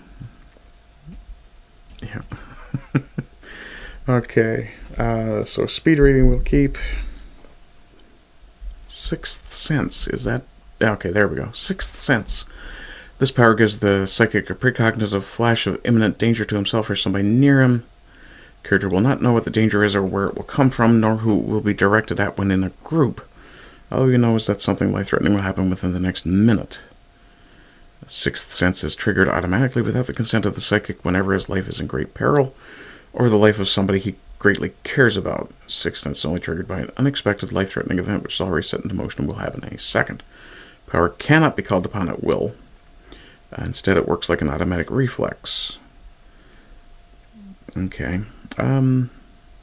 Yeah. Okay. So speed reading we'll keep. Sixth Sense. Is that... Okay, there we go. Sixth Sense. This power gives the psychic a precognitive flash of imminent danger to himself or somebody near him. Character will not know what the danger is or where it will come from, nor who it will be directed at when in a group. All you know is that something life-threatening will happen within the next minute. The Sixth Sense is triggered automatically without the consent of the psychic whenever his life is in great peril, or the life of somebody he greatly cares about. Sixth Sense is only triggered by an unexpected life-threatening event which is already set into motion and will happen any second. Power cannot be called upon at will. Instead, it works like an automatic reflex. Okay.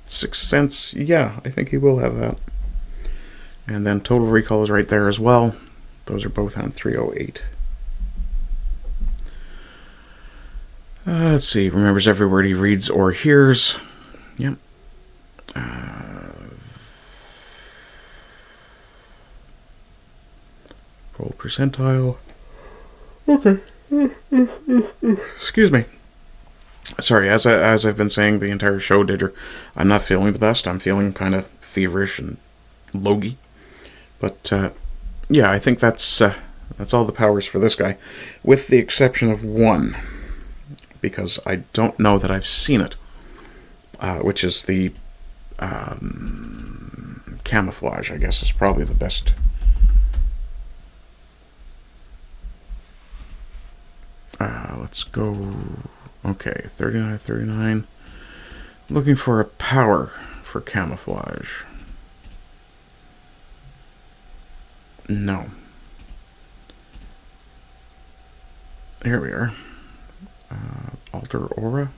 Sixth Sense, yeah, I think he will have that. And then Total Recall is right there as well. Those are both on 308. Let's see. Remembers every word he reads or hears. Yep. Roll percentile. Okay. Excuse me. Sorry, as I've been saying the entire show, Didger, I'm not feeling the best. I'm feeling kind of feverish and logy. But, yeah, I think that's all the powers for this guy, with the exception of one, because I don't know that I've seen it. which is the camouflage, I guess, is probably the best. Let's go. Okay, 39, 39. Looking for a power for camouflage. No. Here we are. Alter aura.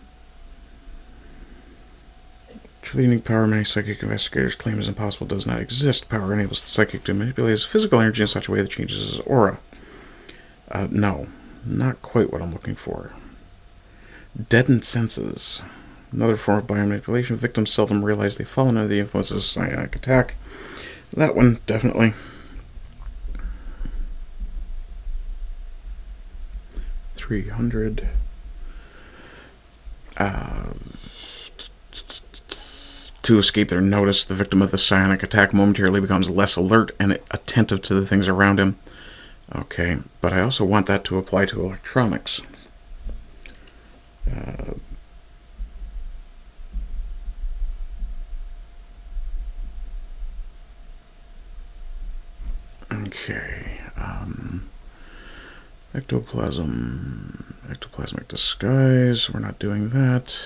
The unique power many psychic investigators claim is impossible does not exist. Power enables the psychic to manipulate his physical energy in such a way that changes his aura. No. Not quite what I'm looking for. Deadened senses. Another form of biomanipulation. Victims seldom realize they've fallen under the influence of a psionic attack. That one, definitely. 300. To escape their notice, the victim of the psionic attack momentarily becomes less alert and attentive to the things around him. Okay, but I also want that to apply to electronics. Okay. Ectoplasmic disguise. We're not doing that.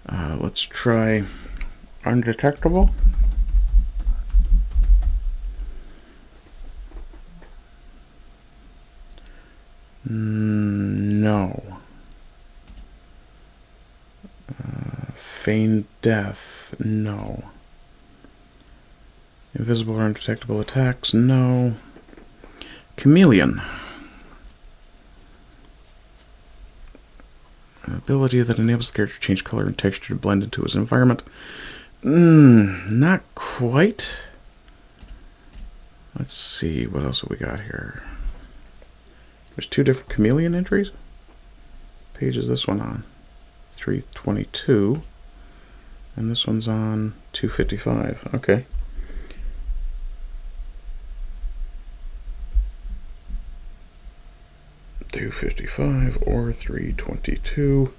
Let's try undetectable. No. Feigned death. No. Invisible or undetectable attacks. No. Chameleon. An ability that enables the character to change color and texture to blend into his environment. Not quite. Let's see, what else have we got here? There's two different chameleon entries. Page is this one on? 322. And this one's on 255. Okay. $255 or 322.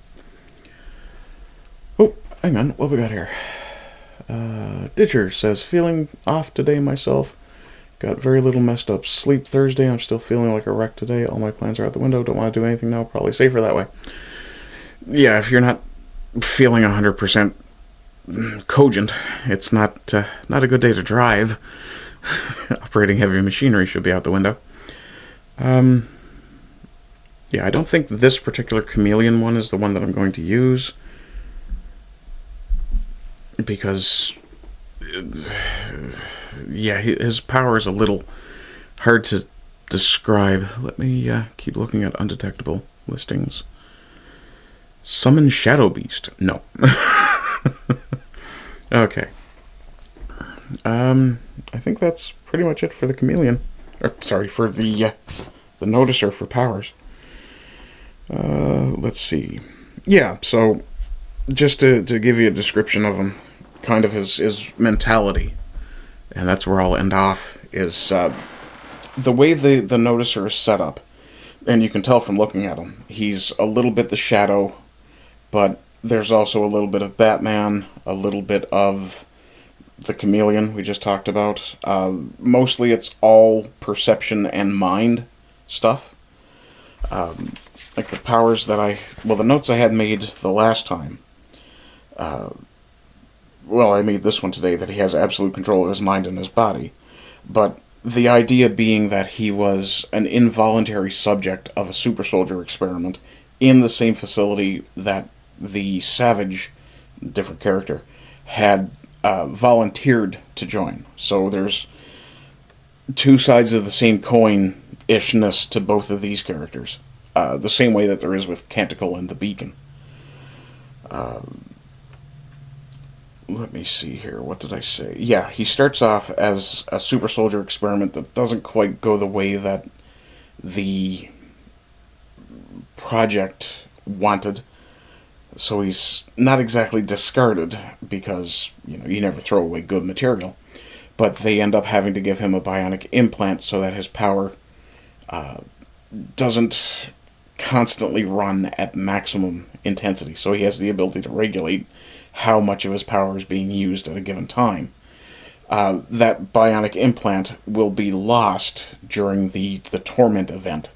Oh, hang on. What we got here? Ditcher says, feeling off today myself. Got very little messed up sleep Thursday. I'm still feeling like a wreck today. All my plans are out the window. Don't want to do anything now. Probably safer that way. Yeah, if you're not feeling 100% cogent, it's not a good day to drive. Operating heavy machinery should be out the window. Yeah, I don't think this particular chameleon one is the one that I'm going to use. Because, yeah, his power is a little hard to describe. Let me keep looking at undetectable listings. Summon Shadow Beast. No. Okay. I think that's pretty much it for the chameleon. Or, sorry, for the noticer for powers. Let's see. Yeah, so just to give you a description of him, kind of his mentality, and that's where I'll end off, is the way the noticer is set up, and you can tell from looking at him, he's a little bit the Shadow, but there's also a little bit of Batman, a little bit of the chameleon we just talked about. Mostly it's all perception and mind stuff. Like the powers that the notes I had made the last time, I made this one today, that he has absolute control of his mind and his body, but the idea being that he was an involuntary subject of a super soldier experiment in the same facility that the Savage, different character, had volunteered to join. So there's two sides of the same coin-ishness to both of these characters. The same way that there is with Canticle and the Beacon. Let me see here. What did I say? Yeah, he starts off as a super soldier experiment that doesn't quite go the way that the project wanted. So he's not exactly discarded, because, you never throw away good material. But they end up having to give him a bionic implant so that his power doesn't constantly run at maximum intensity. So he has the ability to regulate how much of his power is being used at a given time. That bionic implant will be lost during the torment event,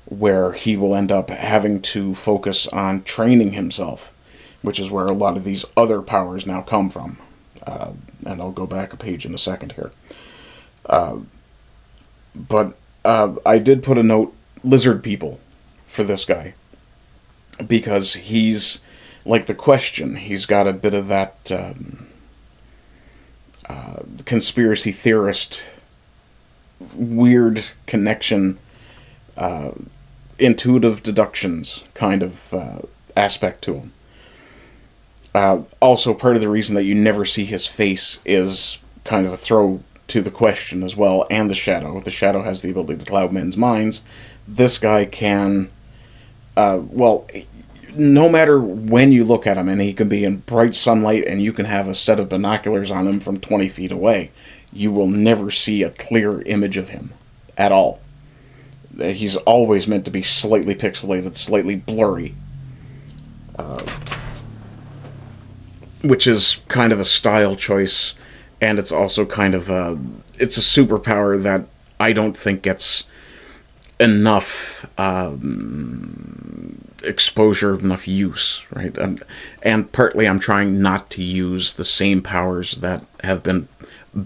where he will end up having to focus on training himself, which is where a lot of these other powers now come from. And I'll go back a page in a second here. But I did put a note, lizard people, for this guy, because he's like the Question. He's got a bit of that conspiracy theorist weird connection, intuitive deductions kind of aspect to him. Also, part of the reason that you never see his face is kind of a throw to the Question as well, and the Shadow. The Shadow has the ability to cloud men's minds. This guy can, well, no matter when you look at him, and he can be in bright sunlight, and you can have a set of binoculars on him from 20 feet away, you will never see a clear image of him at all. He's always meant to be slightly pixelated, slightly blurry. Which is kind of a style choice, and it's also kind of it's a superpower that I don't think gets enough exposure, enough use, right? And partly I'm trying not to use the same powers that have been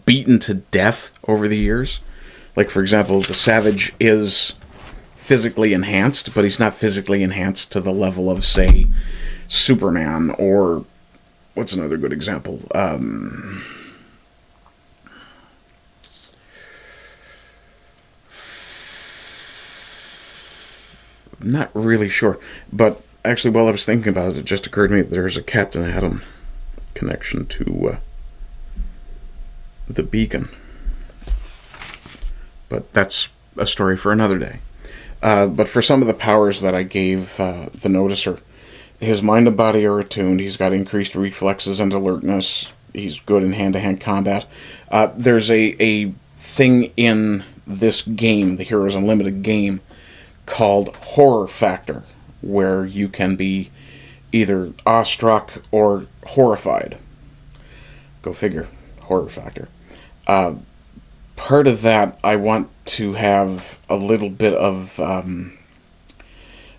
beaten to death over the years. Like, for example, the Savage is physically enhanced, but he's not physically enhanced to the level of, say, Superman, or what's another good example? Not really sure. But actually, while I was thinking about it, it just occurred to me that there's a Captain Atom connection to the Beacon. But that's a story for another day. But for some of the powers that I gave the Noticer, his mind and body are attuned. He's got increased reflexes and alertness. He's good in hand-to-hand combat. There's a thing in this game, the Heroes Unlimited game, called Horror Factor, where you can be either awestruck or horrified. Go figure. Horror Factor. Part of that, I want to have a little bit of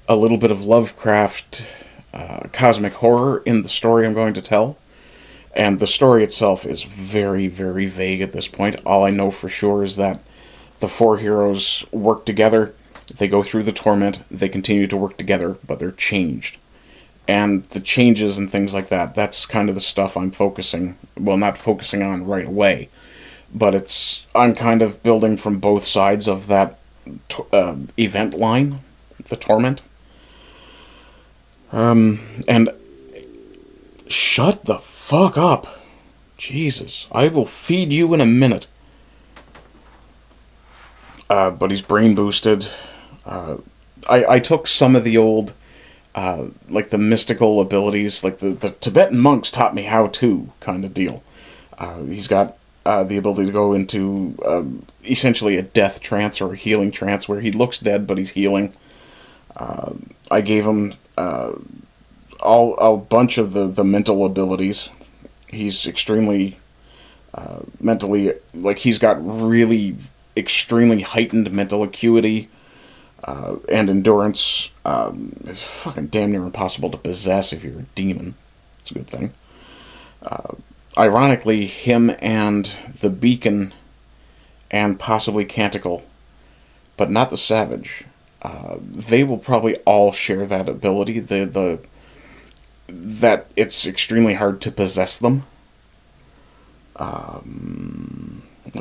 Lovecraft cosmic horror in the story I'm going to tell. And the story itself is very, very vague at this point. All I know for sure is that the four heroes work together, they go through the torment, they continue to work together, but they're changed. And the changes and things like that, that's kind of the stuff I'm not focusing on right away. But I'm kind of building from both sides of that event line, the torment. And shut the fuck up. Jesus, I will feed you in a minute. But he's brain boosted. I took some of the old, like the mystical abilities, like the Tibetan monks taught me how to kind of deal. He's got the ability to go into essentially a death trance or a healing trance where he looks dead but he's healing. I gave him a bunch of the mental abilities. He's extremely mentally, like, he's got really extremely heightened mental acuity and endurance. It's fucking damn near impossible to possess if you're a demon. It's a good thing. Ironically, him and the Beacon and possibly Canticle, but not the Savage, they will probably all share that ability. That it's extremely hard to possess them. Let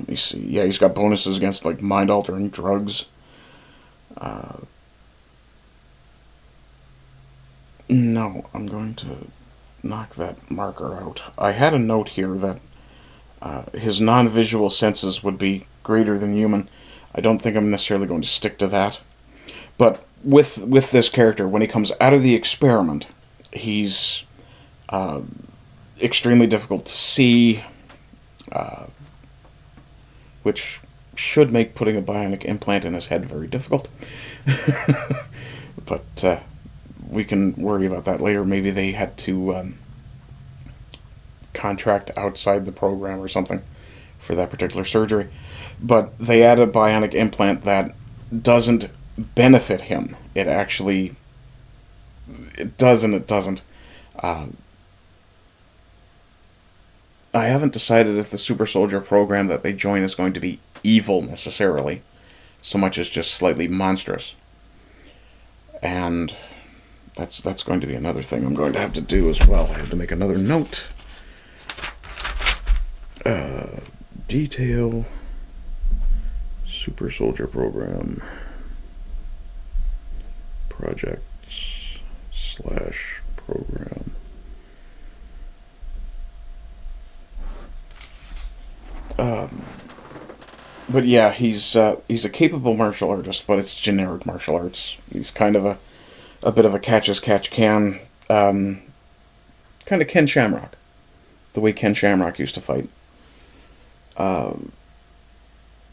me see. Yeah, he's got bonuses against, like, mind-altering drugs. No, I'm going to knock that marker out. I had a note here that his non-visual senses would be greater than human. I don't think I'm necessarily going to stick to that. But with this character, when he comes out of the experiment, he's extremely difficult to see, which should make putting a bionic implant in his head very difficult. But we can worry about that later. Maybe they had to contract outside the program or something for that particular surgery. But they add a bionic implant that doesn't benefit him. It actually, it does and it doesn't. I haven't decided if the super soldier program that they join is going to be evil necessarily, so much as just slightly monstrous. And that's going to be another thing I'm going to have to do as well. I have to make another note. Detail super soldier program projects / program. But yeah, he's a capable martial artist, but it's generic martial arts. He's kind of a bit of a catch-as-catch-can, kind of Ken Shamrock, the way Ken Shamrock used to fight.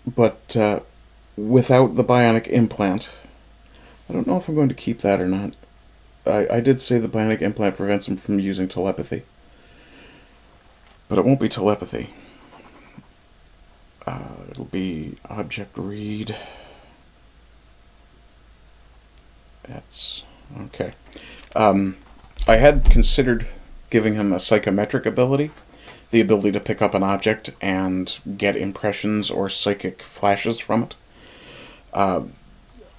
But without the bionic implant, I don't know if I'm going to keep that or not. I did say the bionic implant prevents him from using telepathy, but it won't be telepathy. It'll be object read. That's okay. I had considered giving him a psychometric ability, the ability to pick up an object and get impressions or psychic flashes from it.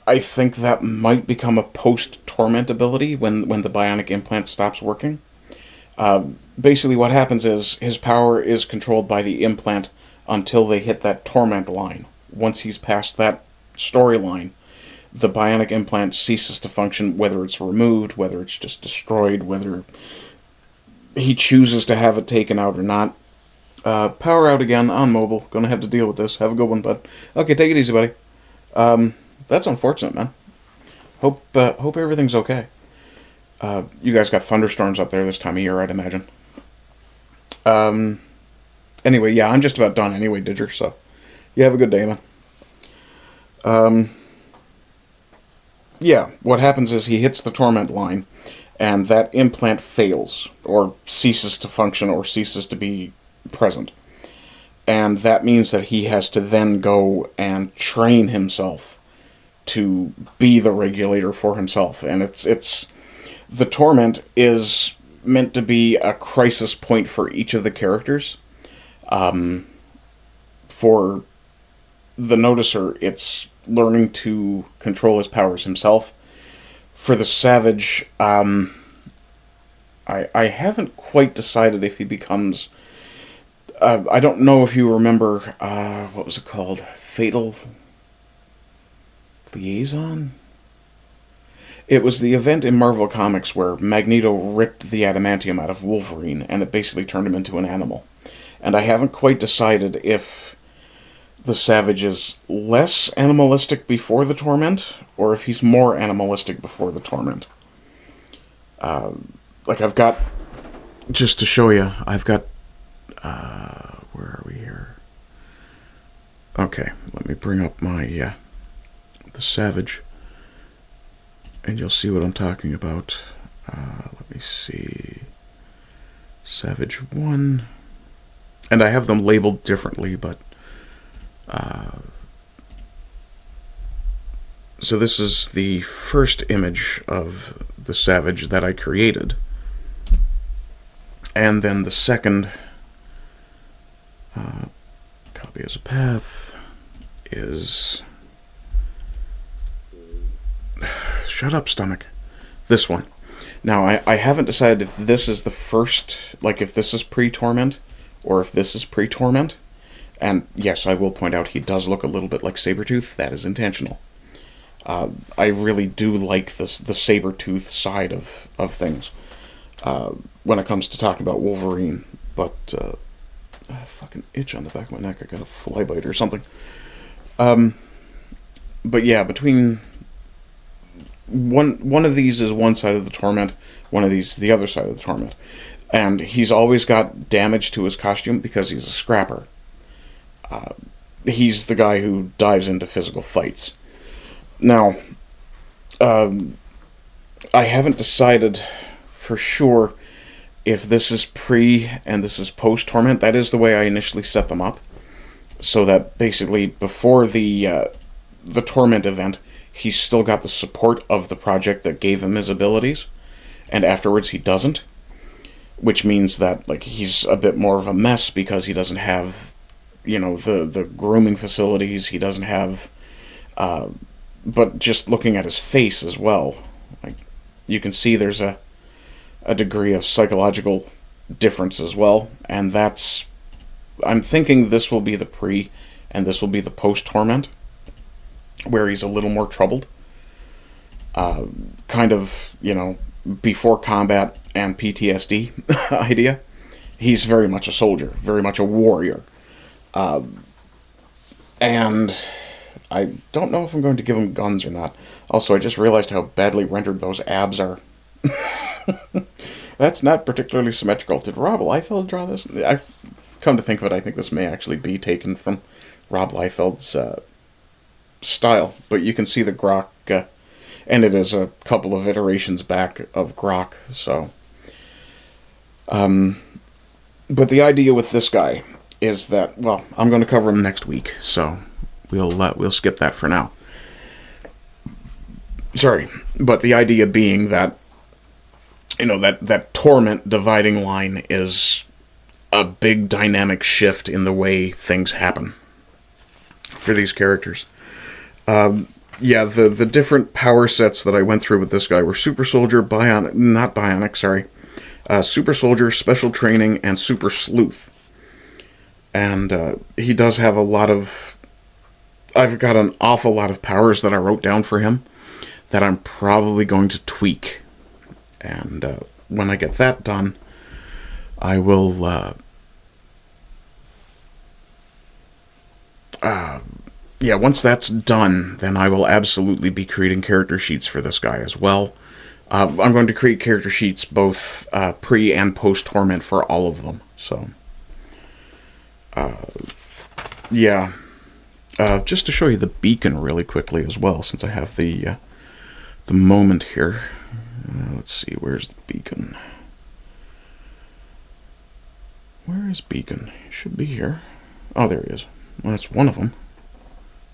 I think that might become a post-torment ability when the bionic implant stops working. Basically what happens is his power is controlled by the implant until they hit that torment line. Once he's past that storyline, the bionic implant ceases to function, whether it's removed, whether it's just destroyed, whether he chooses to have it taken out or not. Power out again on mobile. Gonna have to deal with this. Have a good one, bud. Okay, take it easy, buddy. That's unfortunate, man. Hope everything's okay. You guys got thunderstorms up there this time of year, I'd imagine. Anyway, yeah, I'm just about done anyway, Didger, so you have a good day, man. Yeah, what happens is he hits the torment line, and that implant fails, or ceases to function, or ceases to be present. And that means that he has to then go and train himself to be the regulator for himself. And it's the torment is meant to be a crisis point for each of the characters. For the noticer, it's learning to control his powers himself. For the savage, I haven't quite decided if he becomes... I don't know if you remember, what was it called? Fatal Liaison? It was the event in Marvel Comics where Magneto ripped the adamantium out of Wolverine, and it basically turned him into an animal. And I haven't quite decided if the Savage is less animalistic before the torment, or if he's more animalistic before the torment. Like I've got, just to show you, I've got, where are we here? Okay, let me bring up my, the Savage, and you'll see what I'm talking about. Let me see. Savage 1. And I have them labeled differently, but... so this is the first image of the Savage that I created. And then the second... copy as a path is... Shut up, stomach. This one. Now, I haven't decided if this is the first... Like, if this is pre-torment, or if this is pre-torment. And yes, I will point out he does look a little bit like Sabretooth. That is intentional. I really do like the Sabretooth side of things when it comes to talking about Wolverine. But I fucking itch on the back of my neck. I got a fly bite or something. But yeah, between one of these is one side of the torment, one of these the other side of the torment. And he's always got damage to his costume because he's a scrapper. He's the guy who dives into physical fights. Now, I haven't decided for sure if this is pre and this is post Torment. That is the way I initially set them up. So that basically before the Torment event, he's still got the support of the project that gave him his abilities, and afterwards he doesn't. Which means that like he's a bit more of a mess because he doesn't have, the grooming facilities. He doesn't have, but just looking at his face as well, like you can see there's a degree of psychological difference as well, and I'm thinking this will be the pre and this will be the post Torment, where he's a little more troubled. Kind of, before combat and PTSD idea. He's very much a soldier, very much a warrior. And I don't know if I'm going to give him guns or not. Also, I just realized how badly rendered those abs are. That's not particularly symmetrical. Did Rob Liefeld draw this? I've come to think of it, I think this may actually be taken from Rob Liefeld's style. But you can see the Grok, and it is a couple of iterations back of Grok, so. But the idea with this guy is that, well, I'm going to cover him next week, so we'll skip that for now. Sorry, but the idea being that, that Torment dividing line is a big dynamic shift in the way things happen for these characters. Yeah, the different power sets that I went through with this guy were Super Soldier, Super Soldier, Special Training, and Super Sleuth. And he does have I've got an awful lot of powers that I wrote down for him that I'm probably going to tweak. And when I get that done, I will once that's done, then I will absolutely be creating character sheets for this guy as well. I'm going to create character sheets both pre and post Torment for all of them. So, just to show you the beacon really quickly as well, since I have the moment here. Let's see, where's the beacon? Where is beacon? It should be here. Oh, there he is. Well, that's one of them.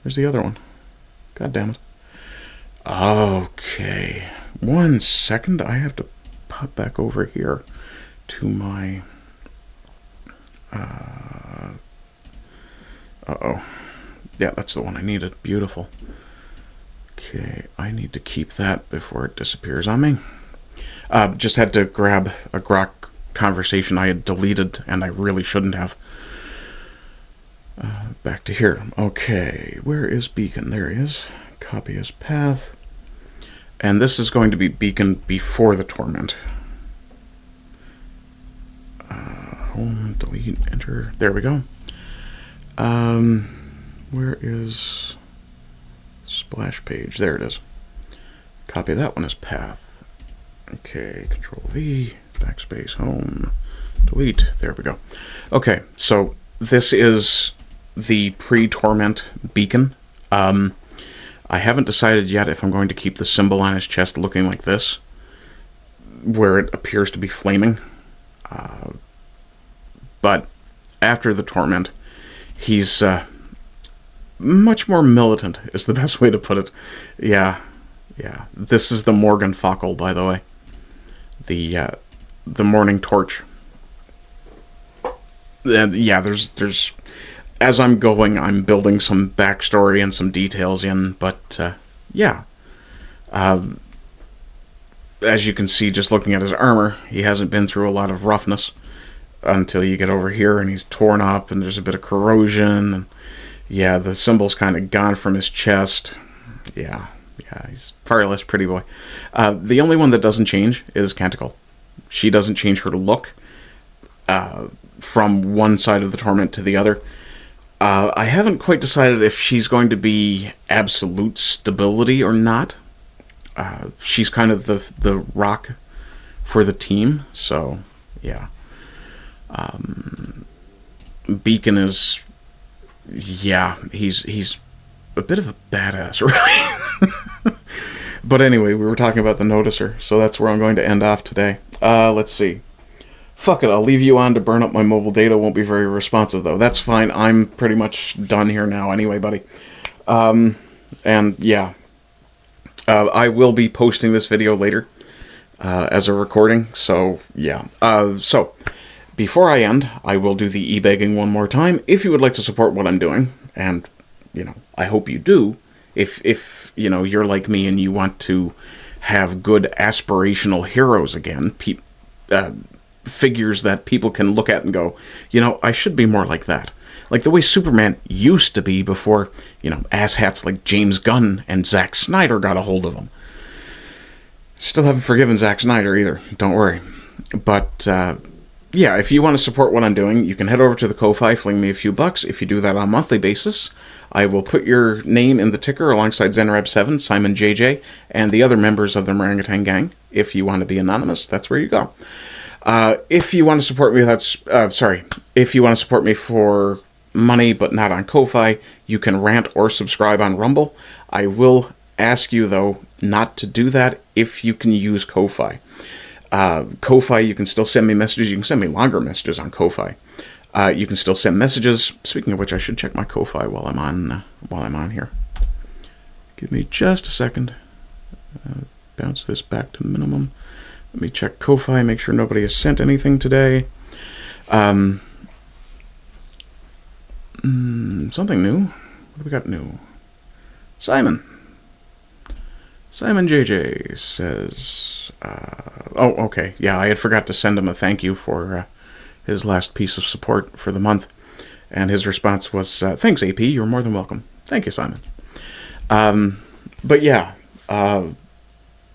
Where's the other one? God damn it. Okay. 1 second. I have to pop back over here to my... Uh-oh. Yeah, that's the one I needed. Beautiful. Okay, I need to keep that before it disappears on me. Just had to grab a Grok conversation I had deleted, and I really shouldn't have. Back to here. Okay, where is beacon? There he is. Copy as path. And this is going to be beacon before the Torment. Home, delete, enter. There we go. Where is splash page? There it is. Copy that one as path. Okay, Control V, backspace, home, delete. There we go. Okay, so this is the pre-Torment beacon. I haven't decided yet if I'm going to keep the symbol on his chest looking like this, where it appears to be flaming. But after the Torment, he's much more militant, is the best way to put it. Yeah. This is the Morgan Fockel, by the way. The Morning Torch. Yeah, there's as I'm going, I'm building some backstory and some details in, but yeah. As you can see, just looking at his armor, he hasn't been through a lot of roughness until you get over here, and he's torn up, and there's a bit of corrosion, and yeah, the symbol's kind of gone from his chest. Yeah, he's far less pretty boy. The only one that doesn't change is Canticle. She doesn't change her look from one side of the Torment to the other. I haven't quite decided if she's going to be absolute stability or not. She's kind of the rock for the team, so yeah. Beacon is, yeah, he's a bit of a badass, really. But anyway, we were talking about the noticer, so that's where I'm going to end off today. Let's see. Fuck it, I'll leave you on to burn up my mobile data. Won't be very responsive, though. That's fine. I'm pretty much done here now anyway, buddy. And, yeah. I will be posting this video later as a recording, so, yeah. So, before I end, I will do the e-begging one more time. If you would like to support what I'm doing, and, you know, I hope you do, if you know, you're like me and you want to have good aspirational heroes again, figures that people can look at and go, you know, I should be more like that. Like the way Superman used to be before, you know, asshats like James Gunn and Zack Snyder got a hold of him. Still haven't forgiven Zack Snyder either, don't worry. But, yeah, if you want to support what I'm doing, you can head over to the Ko-Fi, fling me a few bucks. If you do that on a monthly basis, I will put your name in the ticker alongside ZenRab7, Simon JJ, and the other members of the Orangutan Gang. If you want to be anonymous, that's where you go. If you want to support me, if you want to support me for money but not on Ko-Fi, you can rant or subscribe on Rumble. I will ask you, though, not to do that if you can use Ko-Fi. Ko-Fi, you can still send me messages. You can send me longer messages on Ko-Fi. You can still send messages. Speaking of which, I should check my Ko-Fi while I'm on here. Give me just a second. Bounce this back to minimum. Let me check Ko-Fi, make sure nobody has sent anything today. Something new. What do we got new? Simon JJ says, oh, okay. Yeah, I had forgot to send him a thank you for his last piece of support for the month. And his response was, thanks, AP. You're more than welcome. Thank you, Simon. But yeah,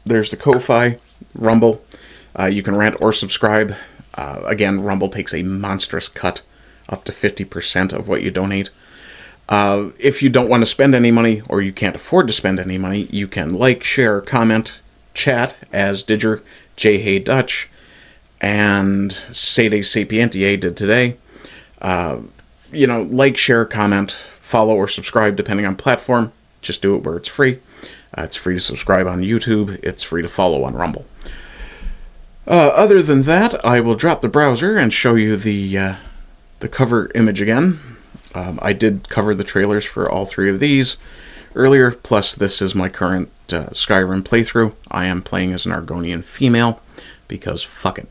there's the Ko-Fi, Rumble. You can rant or subscribe. Again, Rumble takes a monstrous cut, up to 50% of what you donate. If you don't want to spend any money, or you can't afford to spend any money, you can like, share, comment, chat, as Didger, J. Hay Dutch, and Sede Sapientiae did today. You know, like, share, comment, follow, or subscribe, depending on platform. Just do it where it's free. It's free to subscribe on YouTube. It's free to follow on Rumble. Other than that, I will drop the browser and show you the cover image again. I did cover the trailers for all three of these earlier, plus this is my current Skyrim playthrough. I am playing as an Argonian female, because fuck it.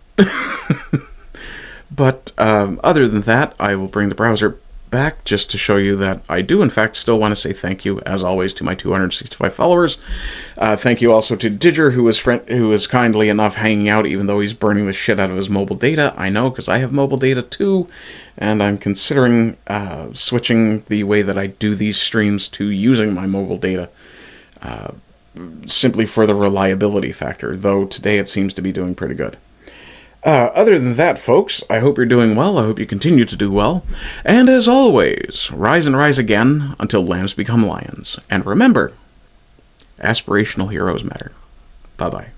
But other than that, I will bring the browser back just to show you that I do, in fact, still want to say thank you, as always, to my 265 followers. Thank you also to Didger, who is kindly enough hanging out, even though he's burning the shit out of his mobile data. I know, because I have mobile data too, and I'm considering switching the way that I do these streams to using my mobile data, simply for the reliability factor, though today it seems to be doing pretty good. Other than that, folks, I hope you're doing well. I hope you continue to do well. And as always, rise and rise again until lambs become lions. And remember, aspirational heroes matter. Bye-bye.